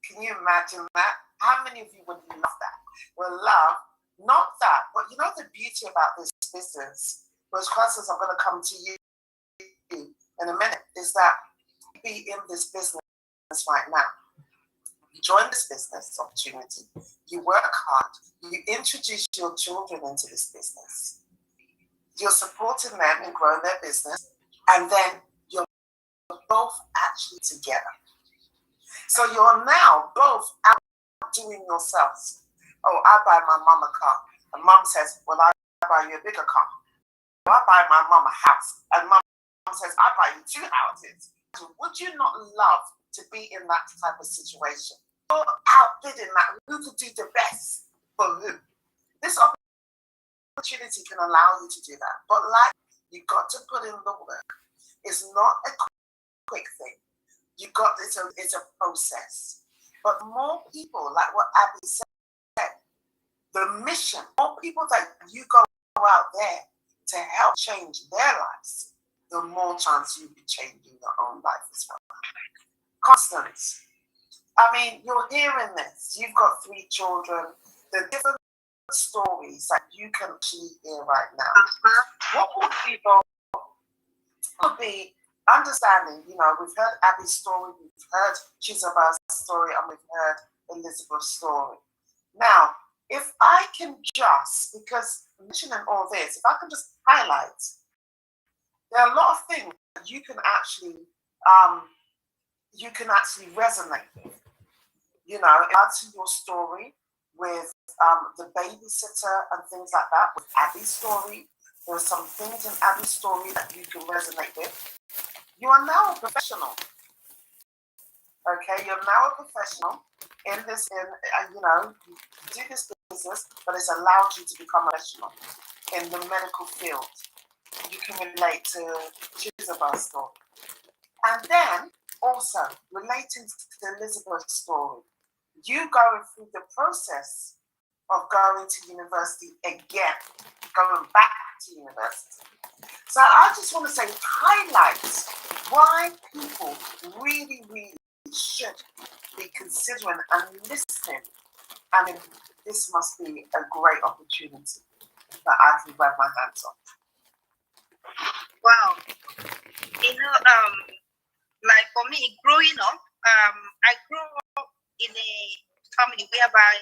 [SPEAKER 2] Can you imagine that? How many of you would love that? Well, love, not that, but the beauty about this business, which Constance, I'm going to come to you in a minute, is that you be in this business right now. You join this business opportunity, you work hard, you introduce your children into this business, you're supporting them in growing their business, and then you're both actually together. So you're now both outdoing yourselves. oh, I buy my mom a car. And mom says, well, I buy you a bigger car. I buy my mom a house. And mom says, I buy you 2 houses. Would you not love to be in that type of situation? You're outbidding that. Who could do the best for who? This opportunity can allow you to do that. But like, you got to put in the work. It's not a quick thing. You got this, it's a process. But more people, like what Abby said, the mission, more people that you go out there to help change their lives, the more chance you'll be changing your own life as well. Constance, I mean, you're hearing this. You've got 3 children. The different stories that you can actually hear right now. What would people be understanding? You know, we've heard Abby's story, we've heard Chizoba's story, and we've heard Elizabeth's story. Now, if I can just, because mentioning all this, if I can just highlight, there are a lot of things that you can actually resonate with. You know, add to your story with the babysitter and things like that. With Abby's story, there are some things in Abby's story that you can resonate with. You are now a professional. Okay, you're now a professional in this, you know, you do this business, but it's allowed you to become a professional in the medical field. You can relate to Chizoba's story. And then also relating to Elizabeth's story, you going through the process of going to university again, going back to university. So I just want to say, highlight why people really, really should be considering and listening. I mean, this must be a great opportunity that I can grab my hands on.
[SPEAKER 6] Wow. You know, like for me, growing up, I grew up in a family whereby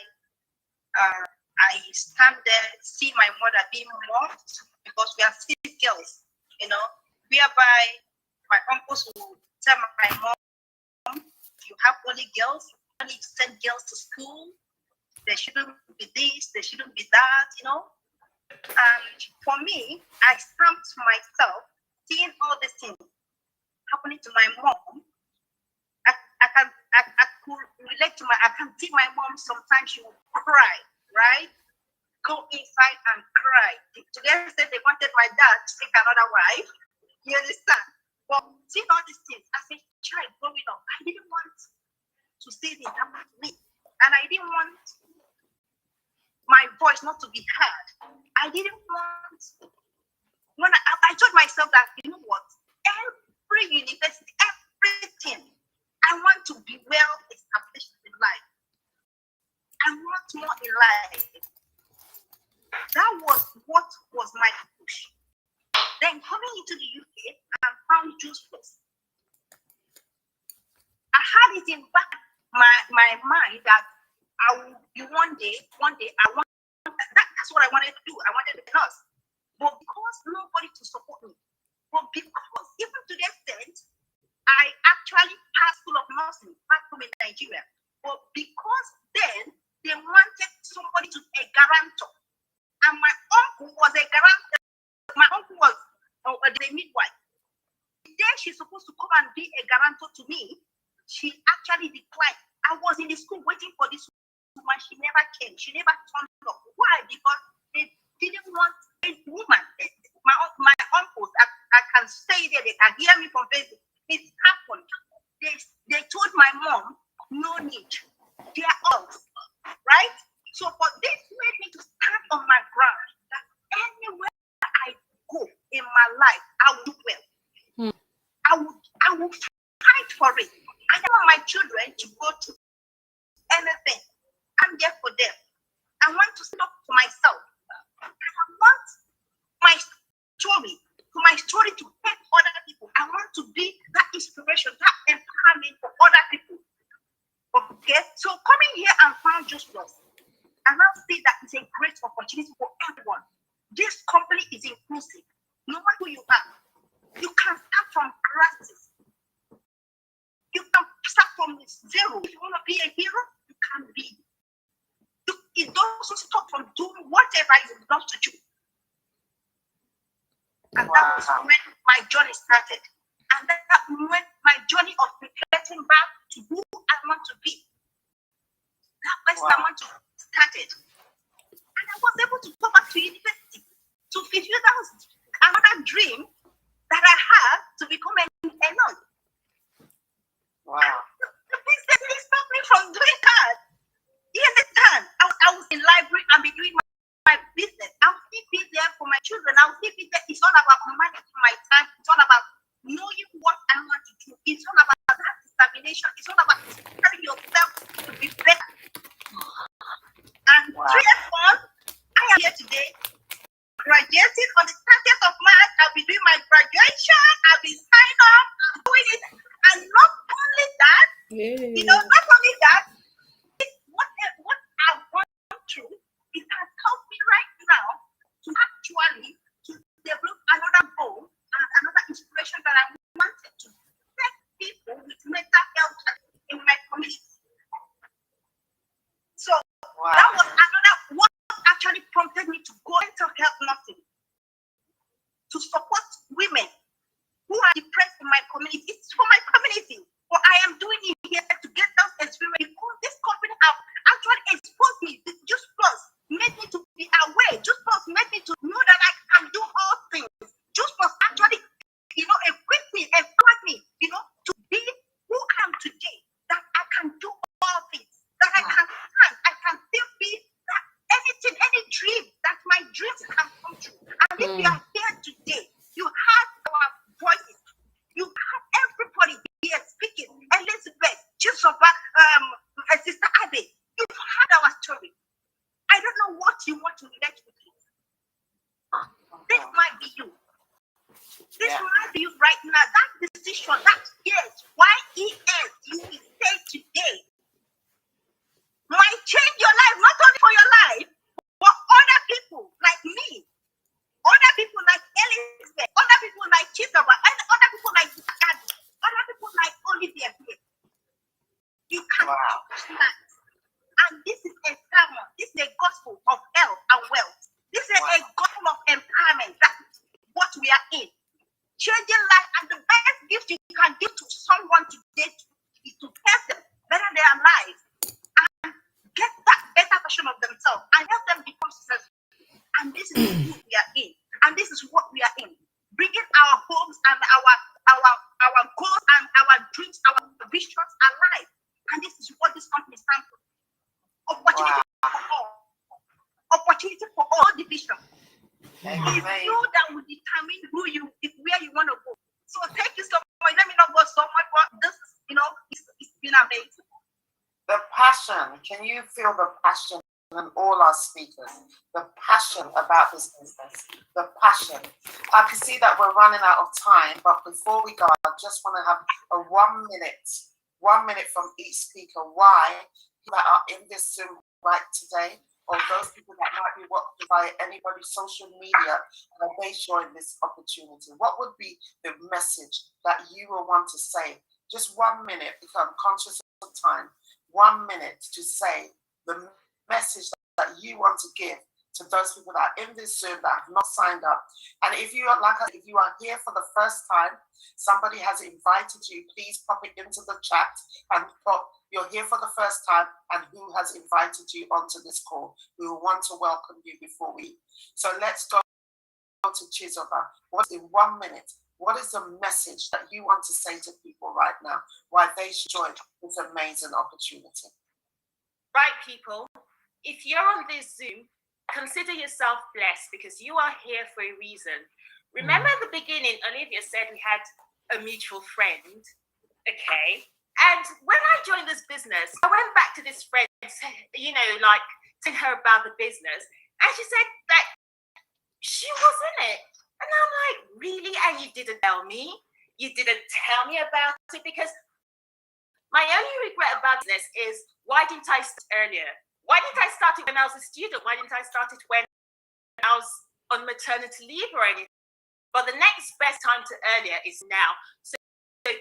[SPEAKER 6] I stand there, see my mother being mocked because we are 6 girls, you know, whereby my uncles would tell my mom, you have only girls, you only send girls to school, there shouldn't be this, there shouldn't be that, you know. And for me, I stamped myself seeing all these things happening to my mom. I could relate to I can see my mom sometimes she would cry, right? Go inside and cry. Today said they wanted my dad to take another wife. You understand? But seeing all these things, as a child growing up, I didn't want to see this happen to me. And I didn't want my voice not to be heard. I didn't want, when I told myself that, you know what, every university, everything, I want to be well established in life. I want more in life. That was what was my push. Then coming into the UK, I found Juice Plus. I had it in back my mind that I will be one day, I want, that's what I wanted to do. I wanted to be a nurse. But because nobody to support me, but because even to the extent, I actually passed school of nursing back home in Nigeria. But because then they wanted somebody to be a guarantor. And my uncle was a guarantor. My uncle was a midwife. The day she's supposed to come and be a guarantor to me, she actually declined. I was in the school waiting for this woman. She never came. She never turned up. Why? Because they didn't want a woman. My uncles, I can stay there. They can hear me from Facebook. It happened. They told my mom, no need. They are off, right? So for this made me to stand on my ground that anywhere I go in my life, I will do well. I will fight for it. I don't want my children to go to anything. I'm there for them. I want to stand up for myself. I want my story to help other people. I want to be that inspiration, that empowerment for other people. Okay, so coming here and found Juice Plus, and now see that it's a great opportunity for everyone. This company is inclusive. No matter who you are, you can start from grasses. You can start from zero. If you want to be a hero, you can be. it doesn't stop from doing whatever you love to do. And that was when my journey started. And that when my journey of reflecting back to who I want to be. That was I want to started. And I was able to go back to university to fulfill another dream that I had to become a nun.
[SPEAKER 2] Wow.
[SPEAKER 6] Please stop me from doing that. You understand? I was in library and be doing my business. I'll still be there for my children. I'll still be there. It's all about managing my time. It's all about knowing what I want to do. It's all about that determination. It's all about telling yourself to be better. And 3 years on, I am here today, graduating on the 30th of March. I'll be doing my graduation. I'll be signed up. I'm doing it. And not only that, not only that, what I've gone through, it has helped me right now to actually to develop another goal and another inspiration that I wanted to help people with mental health in my community. So that was another what actually prompted me to go into health nursing to support women who are depressed in my community. It's for my community. But I am doing it here to get those experience because this company have actually exposed me. Just Plus made me to be aware. Just Plus made me to know that I can do all things. Just Plus actually, equip me, empower me, to be who I am today. That I can do all things. That I can stand. I can still be that anything, any dream, that my dreams can come true. And if you are here today, you have our voices. You have everybody here speaking. Elizabeth, Chisoba, Sister Abby, you've heard our story. I don't know what you want to relate with it. This might be you. This might be you right now. That decision, that yes, YES, you will say today, might change your life, not only for your life, but other people like me, other people like Elizabeth, other people like Chisoba, and other people like Abby, other people like Olivia here. You can understand. And this is a sermon. This is a gospel of health and wealth. This is a gospel of empowerment. That's what we are in. Changing life, and the best gift you can give to someone today is to help them better their lives and get that better version of themselves and help them become successful. And this is who we are in. And this is what we are in. Bringing our homes and our goals and our dreams, our visions alive. And this is what this company stands for. Opportunity for all. Opportunity for all division. It's you that will determine where you want to go. So thank you so much. Let me not go so much, but this, it's been amazing.
[SPEAKER 2] The passion, can you feel the passion in all our speakers? The passion about this business, the passion. I can see that we're running out of time, but before we go, I just want to have a 1 minute from each speaker. Why that are in this Zoom right today, or those people that might be watching via anybody's social media, and they showing this opportunity. What would be the message that you will want to say? Just 1 minute, because I'm conscious of time. 1 minute to say the message that you want to give to those people that are in this Zoom that have not signed up. And if you are if you are here for the first time, somebody has invited you, please pop it into the chat and put you're here for the first time and who has invited you onto this call. We will want to welcome you before we. So let's go to Chizoba. What in 1 minute? What is the message that you want to say to people right now? Why they should join this amazing opportunity?
[SPEAKER 3] Right, people. If you're on this Zoom, consider yourself blessed because you are here for a reason. Remember at the beginning, Olivia said we had a mutual friend. Okay. And when I joined this business, I went back to this friend, telling her about the business. And she said that she was in it. And I'm like, really? And you didn't tell me? You didn't tell me about it? Because my only regret about this is, why didn't I start earlier? Why didn't I start it when I was a student? Why didn't I start it when I was on maternity leave or anything? But the next best time to earlier is now. So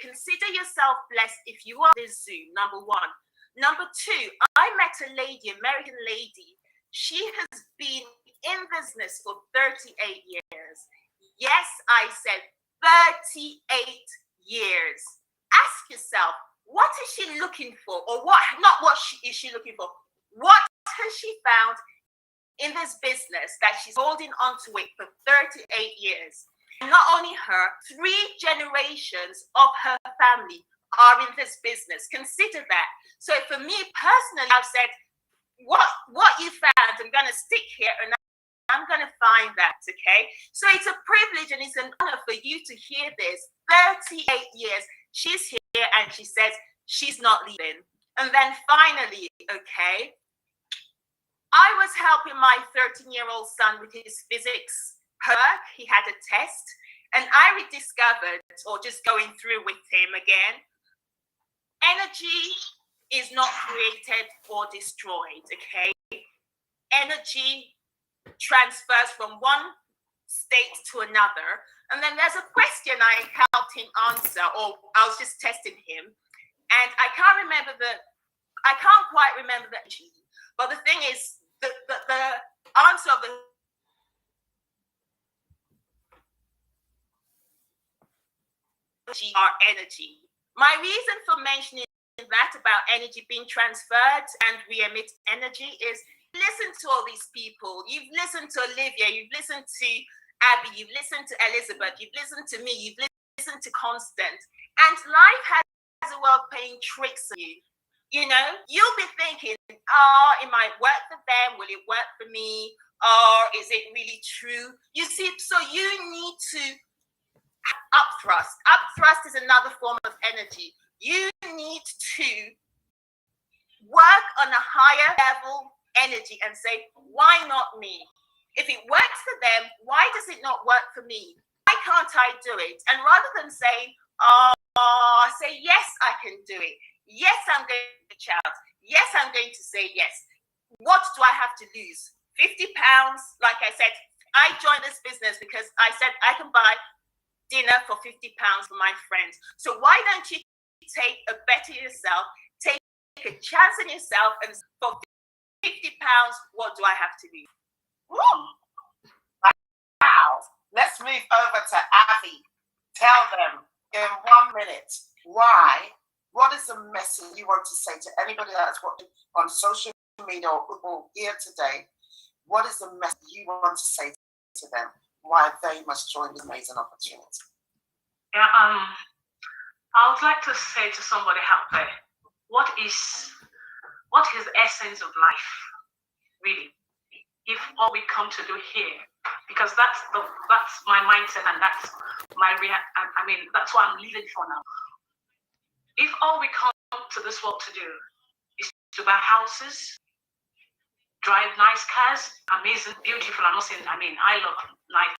[SPEAKER 3] consider yourself blessed if you are this Zoom, number one. Number two, I met a lady, American lady, She has been in business for 38 years. Yes, I said 38 years. Ask yourself, what is she looking for? Or what, not what is she looking for? What has she found in this business that she's holding on to it for 38 years? And not only her, 3 generations of her family are in this business. Consider that. So for me personally, I've said, what you found, I'm going to stick here and I'm going to find that, okay? So it's a privilege and it's an honor for you to hear this. 38 years, she's here and she says she's not leaving. And then finally, okay, I was helping my 13-year-old son with his physics work. He had a test and I rediscovered, or just going through with him again, energy is not created or destroyed, okay? Energy transfers from one state to another. And then there's a question I helped him answer, or I was just testing him. And I can't quite remember the energy. But the thing is, the answer of the energy. My reason for mentioning that about energy being transferred and we emit energy is, listen to all these people. You've listened to Olivia, you've listened to Abby, you've listened to Elizabeth, you've listened to me, you've listened to Constant, and life has a way of playing tricks on you. You know, you'll be thinking, it might work for them, will it work for me, or is it really true? You see, so you need to upthrust. Upthrust is another form of energy. You need to work on a higher level energy and say, why not me? If it works for them, why does it not work for me? Why can't I do it? And rather than saying, say, yes, I can do it. Yes, I'm going to shout. Yes, I'm going to say yes. What do I have to lose? 50 pounds. Like I said, I joined this business because I said I can buy dinner for 50 pounds for my friends. So why don't you take a bet on yourself, take a chance on yourself, and for 50 pounds, what do I have to do?
[SPEAKER 2] Wow. Let's move over to Avi. Tell them in 1 minute why. What is the message you want to say to anybody that's watching on social media or here today? What is the message you want to say to them? Why they must join this amazing opportunity?
[SPEAKER 4] Yeah, I would like to say to somebody out there, what is the essence of life, really? If all we come to do here, because that's my mindset and that's my that's what I'm living for now. If all we come to this world to do is to buy houses, drive nice cars, amazing, beautiful. I'm not saying, I love life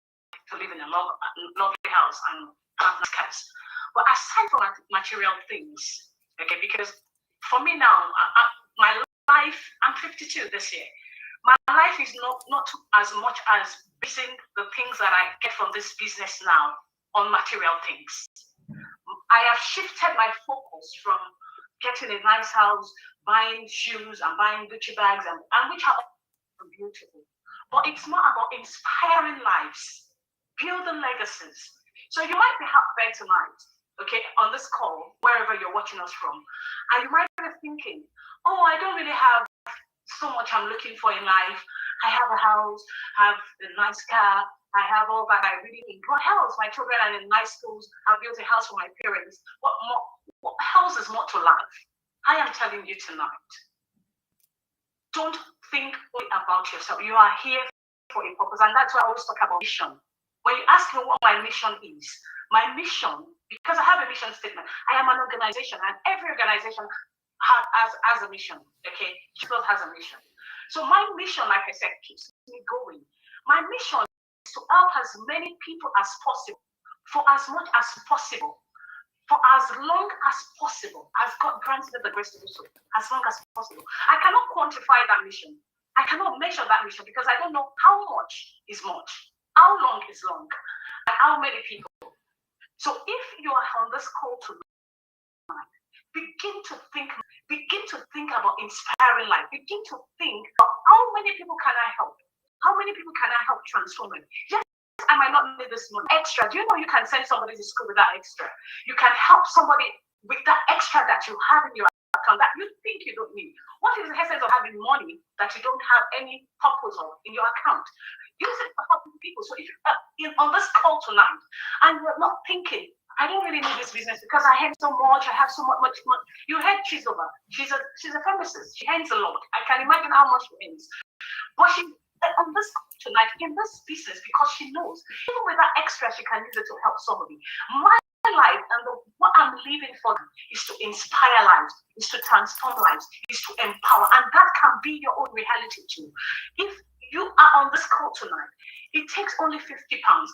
[SPEAKER 4] to live in a lovely house and have nice cars. But aside from material things, okay, because for me now, my life, I'm 52 this year. My life is not as much as basing the things that I get from this business now on material things. I have shifted my focus from getting a nice house, buying shoes and buying Gucci bags, and which are beautiful. But it's more about inspiring lives, building legacies. So you might be out there tonight, okay, on this call, wherever you're watching us from, and you might be thinking, I don't really have so much I'm looking for in life. I have a house, I have a nice car, I have all that I really need. What else? My children are in nice schools. I've built a house for my parents. What else is more to life? I am telling you tonight, don't think only about yourself. You are here for a purpose, and that's why I always talk about mission. When you ask me what my mission is, my mission, because I have a mission statement, I am an organization, and every organization has a mission, okay? Chippewa has a mission. So my mission, like I said, keeps me going. My mission is to help as many people as possible, for as much as possible, for as long as possible, as God grants me the grace to do so, as long as possible. I cannot quantify that mission. I cannot measure that mission because I don't know how much is much, how long is long, and how many people. So if you are on this call tonight, begin to think about inspiring life. Begin to think of how many people can I help? How many people can I help transform it? Yes, I might not need this money extra. Do you know you can send somebody to school with that extra? You can help somebody with that extra that you have in your account that you think you don't need. What is the essence of having money that you don't have any purpose of in your account? Use it for helping people. So if you're on this call tonight and you're not thinking, I don't really need this business because I earn so much, I have so much money. You heard Chizoba. She's a pharmacist. She earns a lot. I can imagine how much she earns. But she on this tonight in this business because she knows even with that extra she can use it to help somebody. My life and what I'm living for is to inspire lives, is to transform lives, is to empower, and that can be your own reality too. If you are on this call tonight, it takes only £50.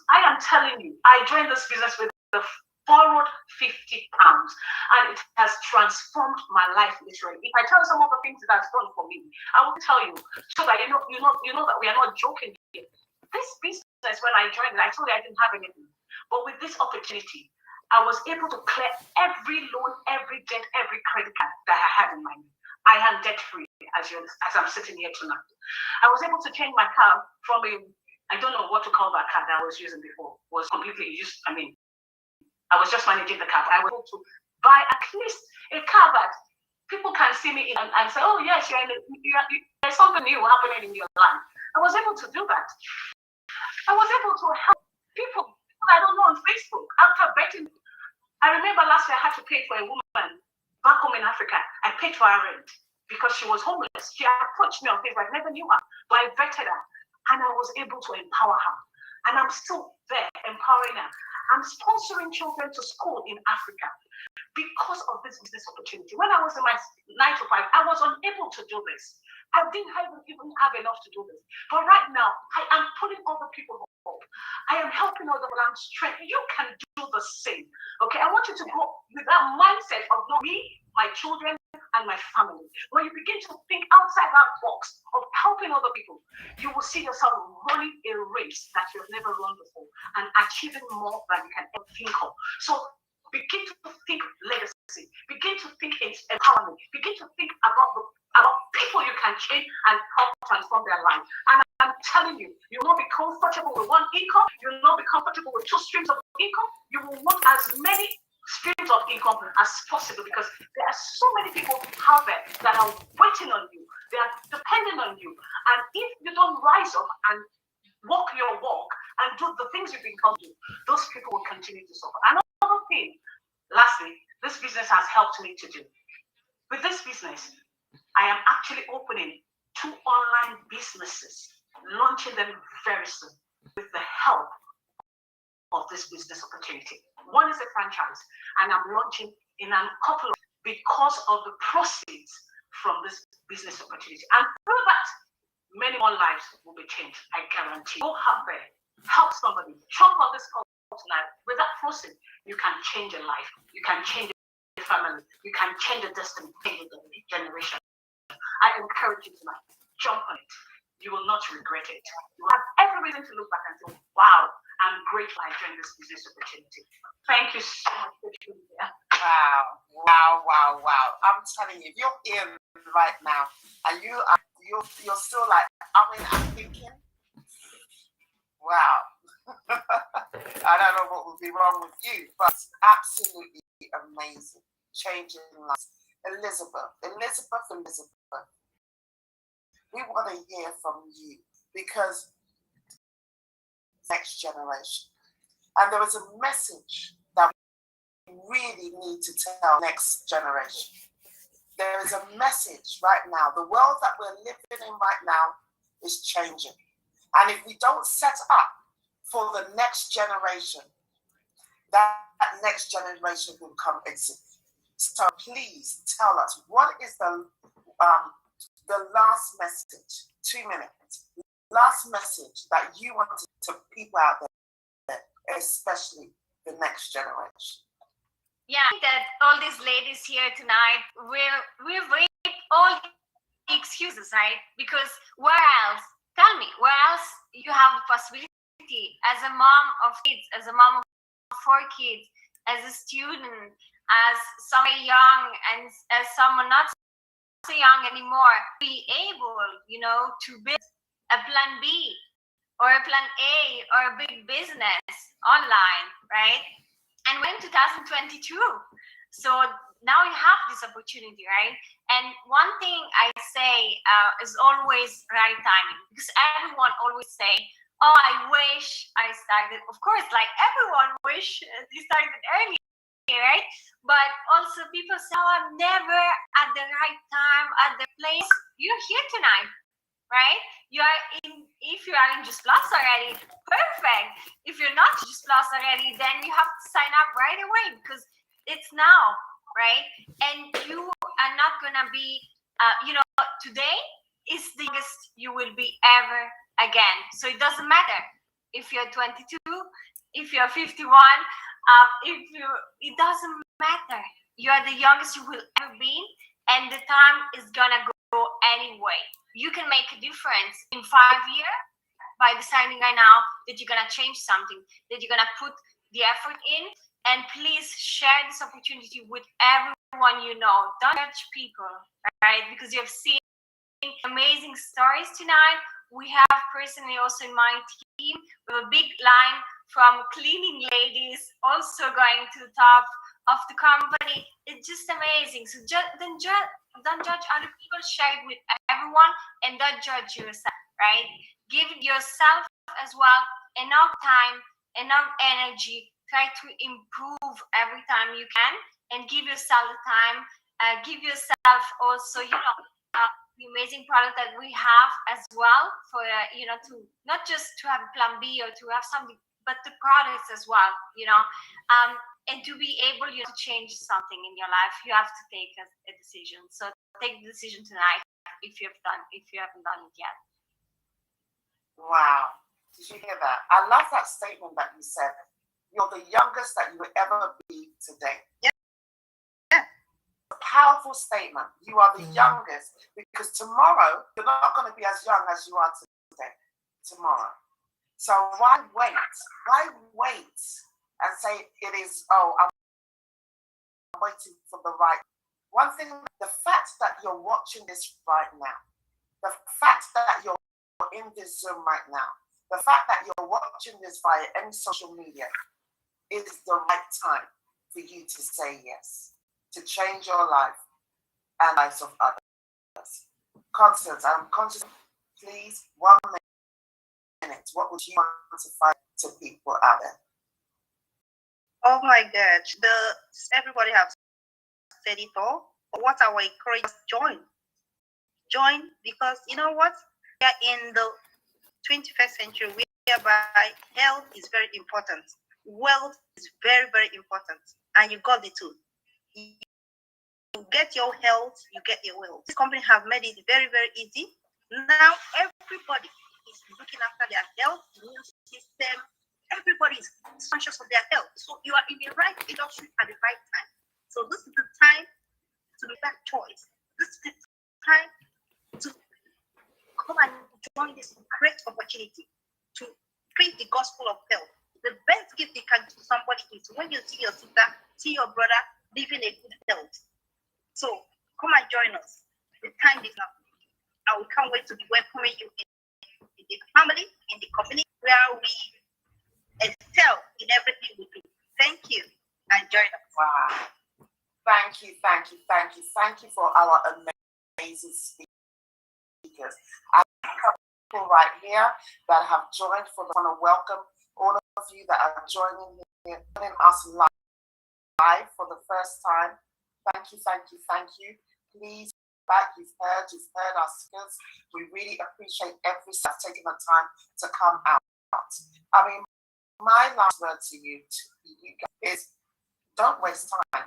[SPEAKER 4] I am telling you, I joined this business with the borrowed £50 and it has transformed my life literally. If I tell some of the things it has done for me, I will tell you so that you know that we are not joking here. This business, when I joined it, I told you I didn't have anything, but with this opportunity, I was able to clear every loan, every debt, every credit card that I had in my name. I am debt free as I'm sitting here tonight. I was able to change my car from I don't know what to call that car that I was using before. Was completely used. I mean, I was just managing the car. I was able to buy at least a car that people can see me in and say, oh yes, there's something new happening in your life. I was able to do that. I was able to help people I don't know on Facebook after betting. I remember last year I had to pay for a woman back home in Africa. I paid for her rent because she was homeless. She approached me on Facebook. I never knew her, but I vetted her and I was able to empower her. And I'm still there empowering her. I'm sponsoring children to school in Africa because of this business opportunity. When I was in my 9 to 5, I was unable to do this. I didn't even have enough to do this. But right now, I am putting other people up. I am helping other people. I'm strengthening. You can do the same. Okay, I want you to go with that mindset of not me, my children, and my family. When you begin to think outside that box of helping other people, you will see yourself running a race that you've never run before and achieving more than you can ever think of. So begin to think legacy. Begin to think empowerment. Begin to think about people you can change and help transform their life. And I'm telling you, you will not be comfortable with one income. You will not be comfortable with 2 streams of income. You will want as many streams of income as possible because there are so many people out there that are waiting on you. They are depending on you. And if you don't rise up and walk your walk and do the things you've been called to do, those people will continue to suffer. Another thing, lastly, this business has helped me to do. With this business, I am actually opening 2 online businesses, launching them very soon with the help of this business opportunity. One is a franchise, and I'm launching in a couple of because of the proceeds from this business opportunity. And through that, many more lives will be changed, I guarantee. Go out there, help somebody, jump on this call tonight. With that proceed, you can change a life, you can change a family, you can change a destiny, change a generation. I encourage you tonight, jump on it. You will not regret it. You have every reason to look back and say, wow, I'm grateful I joined this business opportunity. Thank you so much for being here.
[SPEAKER 2] Wow. I'm telling you, if you're here right now and you're still like, I'm thinking, wow. I don't know what would be wrong with you, but absolutely amazing. Changing lives. Elizabeth. We want to hear from you because next generation. And there is a message that we really need to tell next generation. There is a message right now. The world that we're living in right now is changing. And if we don't set up for the next generation, that next generation will come exit. So please tell us, what is the last message, 2 minutes, last message that you want to people out there, especially the next generation?
[SPEAKER 5] Yeah, I think that all these ladies here tonight, we've raised all the excuses, right? Because where else? Tell me, where else you have the possibility as a mom of kids, as a mom of 4 kids, as a student, as someone young and as someone not so young anymore, be able, to build a plan B or a plan A or a big business online, right? And we're in 2022. So now you have this opportunity, right? And one thing I say is always right timing, because everyone always say, oh, I wish I started. Of course, like everyone wish they started early, right? But also people say, oh, I'm never at the right time, at the place. You're here tonight, right? If you are in Just Plus already, perfect. If you're not Just Plus already, then you have to sign up right away, because it's now, right? And you are not gonna be, today is the youngest you will be ever again. So it doesn't matter if you're 22, if you're 51, it doesn't matter. You are the youngest you will ever be, and the time is gonna go anyway. You can make a difference in 5 years by deciding right now that you're gonna change something, that you're gonna put the effort in. And please share this opportunity with everyone you know. Don't judge people, right? Because you have seen amazing stories tonight. We have personally also in my team, we have a big line from cleaning ladies also going to the top of the company. It's just amazing. So don't judge other people, share it with everyone, and don't judge yourself, right? Give yourself as well enough time, enough energy. Try to improve every time you can, and give yourself the time. Give yourself also, the amazing product that we have as well for, to not just to have a plan B or to have something, but the products as well, and to be able, to change something in your life, you have to take a decision. So take the decision tonight if you haven't done it yet.
[SPEAKER 2] Wow. Did you hear that? I love that statement that you said. You're the youngest that you will ever be today.
[SPEAKER 6] Yeah.
[SPEAKER 2] A powerful statement. You are the youngest, because tomorrow you're not going to be as young as you are today. Tomorrow. So why wait? Why wait and say it is, I'm waiting for the right. One thing, the fact that you're watching this right now, the fact that you're in this Zoom right now, the fact that you're watching this via any social media, it is the right time for you to say yes, to change your life and lives of others. Constance, I'm conscious, please, 1 minute. What would you want to find to people out there?
[SPEAKER 6] Oh my gosh, everybody has said it all. What I will encourage us, join, because you know what? We are in the 21st century, whereby health is very important. Wealth is very, very important, and you got the two. You get your health, you get your wealth. This company have made it very, very easy. Now everybody is looking after their health, immune system. Everybody is conscious of their health. So you are in the right industry at the right time. So this is the time to make that choice. This is the time to come and join this great opportunity to preach the gospel of health. The best gift you can give somebody is when you see your sister, see your brother living a good health. So come and join us. The time is now. And we can't wait to be welcoming you in the family, in the community, where we excel in everything we do. Thank you, and join us.
[SPEAKER 2] Wow. Thank you for our amazing speakers. I have a couple right here that have joined. I want to welcome all of you that are joining us live for the first time. Thank you. Please, you've heard our skills. We really appreciate every staff taking the time to come out. I mean, my last word to you guys is, don't waste time.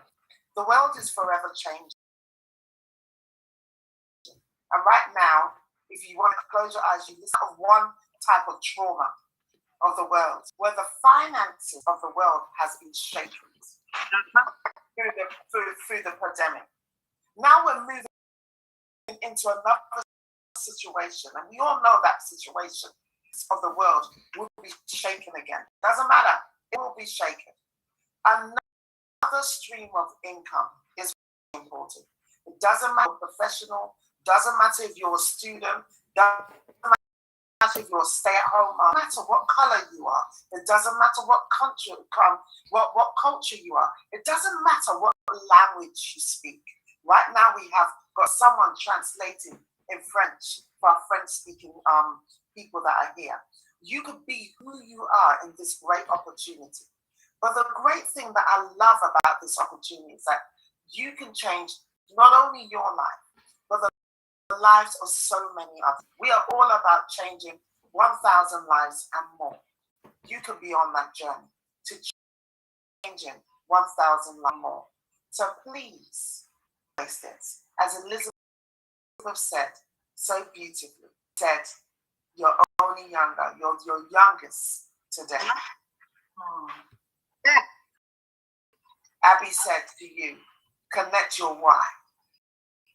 [SPEAKER 2] The world is forever changing. And right now, if you want to close your eyes, you listen of one type of trauma of the world, where the finances of the world has been shaken through the pandemic. Now we're moving into another situation, and we all know that situation of the world will be shaken again. Doesn't matter, it will be shaken. Another Another stream of income is important. It doesn't matter if you're professional, doesn't matter if you're a student, doesn't matter if you're a stay-at-home mom, no matter what color you are, it doesn't matter what country you come, what culture you are, it doesn't matter what language you speak. Right now we have got someone translating in French for our French-speaking people that are here. You could be who you are in this great opportunity. But the great thing that I love about this opportunity is that you can change not only your life, but the lives of so many others. We are all about changing 1,000 lives and more. You could be on that journey to changing 1,000 lives more. So please, face this. As Elizabeth said so beautifully, said, you're only younger, you're your youngest today. Abby said to you, connect your why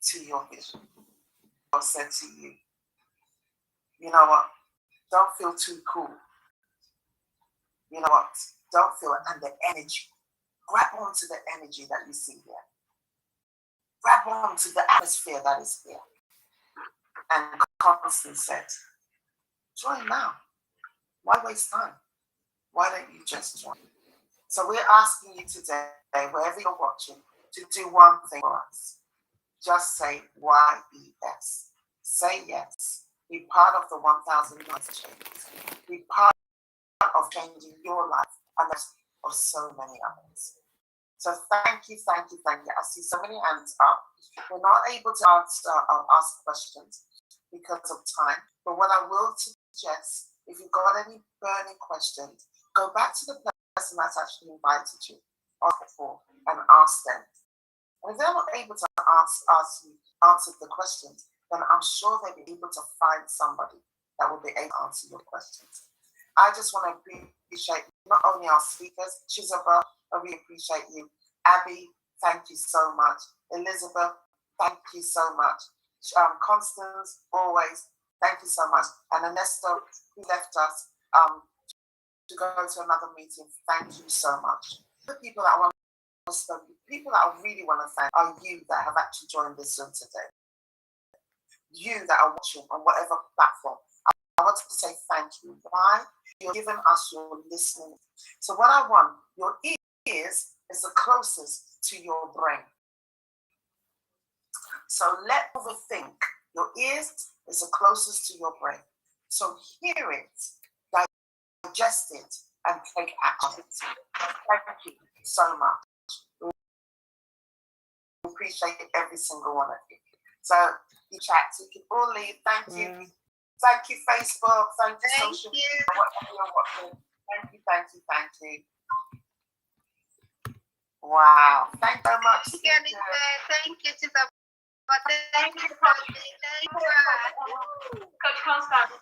[SPEAKER 2] to your vision. I said to you, you know what? Don't feel too cool. You know what? Don't feel it. And the energy. Grab onto the energy that you see here. Grab onto the atmosphere that is here. And Constance said, join now. Why waste time? Why don't you just join? So we're asking you today, wherever you're watching, to do one thing for us. Just say YES. Say yes. Be part of the 1,000 lives changes. Be part of changing your life and the of so many others. So thank you, thank you, thank you. I see so many hands up. We're not able to ask questions because of time. But what I will suggest, if you've got any burning questions, go back to the person that's actually invited you before and ask them. And if they're not able to answer the questions, then I'm sure they'll be able to find somebody that will be able to answer your questions. I just want to appreciate not only our speakers, Chizoba, I really appreciate you. Abby, thank you so much. Elizabeth, thank you so much. Constance, always, thank you so much. And Ernesto, who left us to go to another meeting, thank you so much. The people that I want to speak, people that I really want to thank are you that have actually joined this Zoom today. You that are watching on whatever platform. I want to say thank you. Why? You're giving us your listening. So what I want, your ears is the closest to your brain. So let overthink. Your ears is the closest to your brain. So hear it, digest it, and take action. Thank you so much. We appreciate every single one of you. So you chat, so you can all leave. Thank you. Thank you, Facebook. Thank you, social media, whatever you're watching. Thank you, thank you, thank you. Wow. Thank you so much.
[SPEAKER 6] Thank you, Chizoba. Thank you, Coach.
[SPEAKER 4] Coach Constance.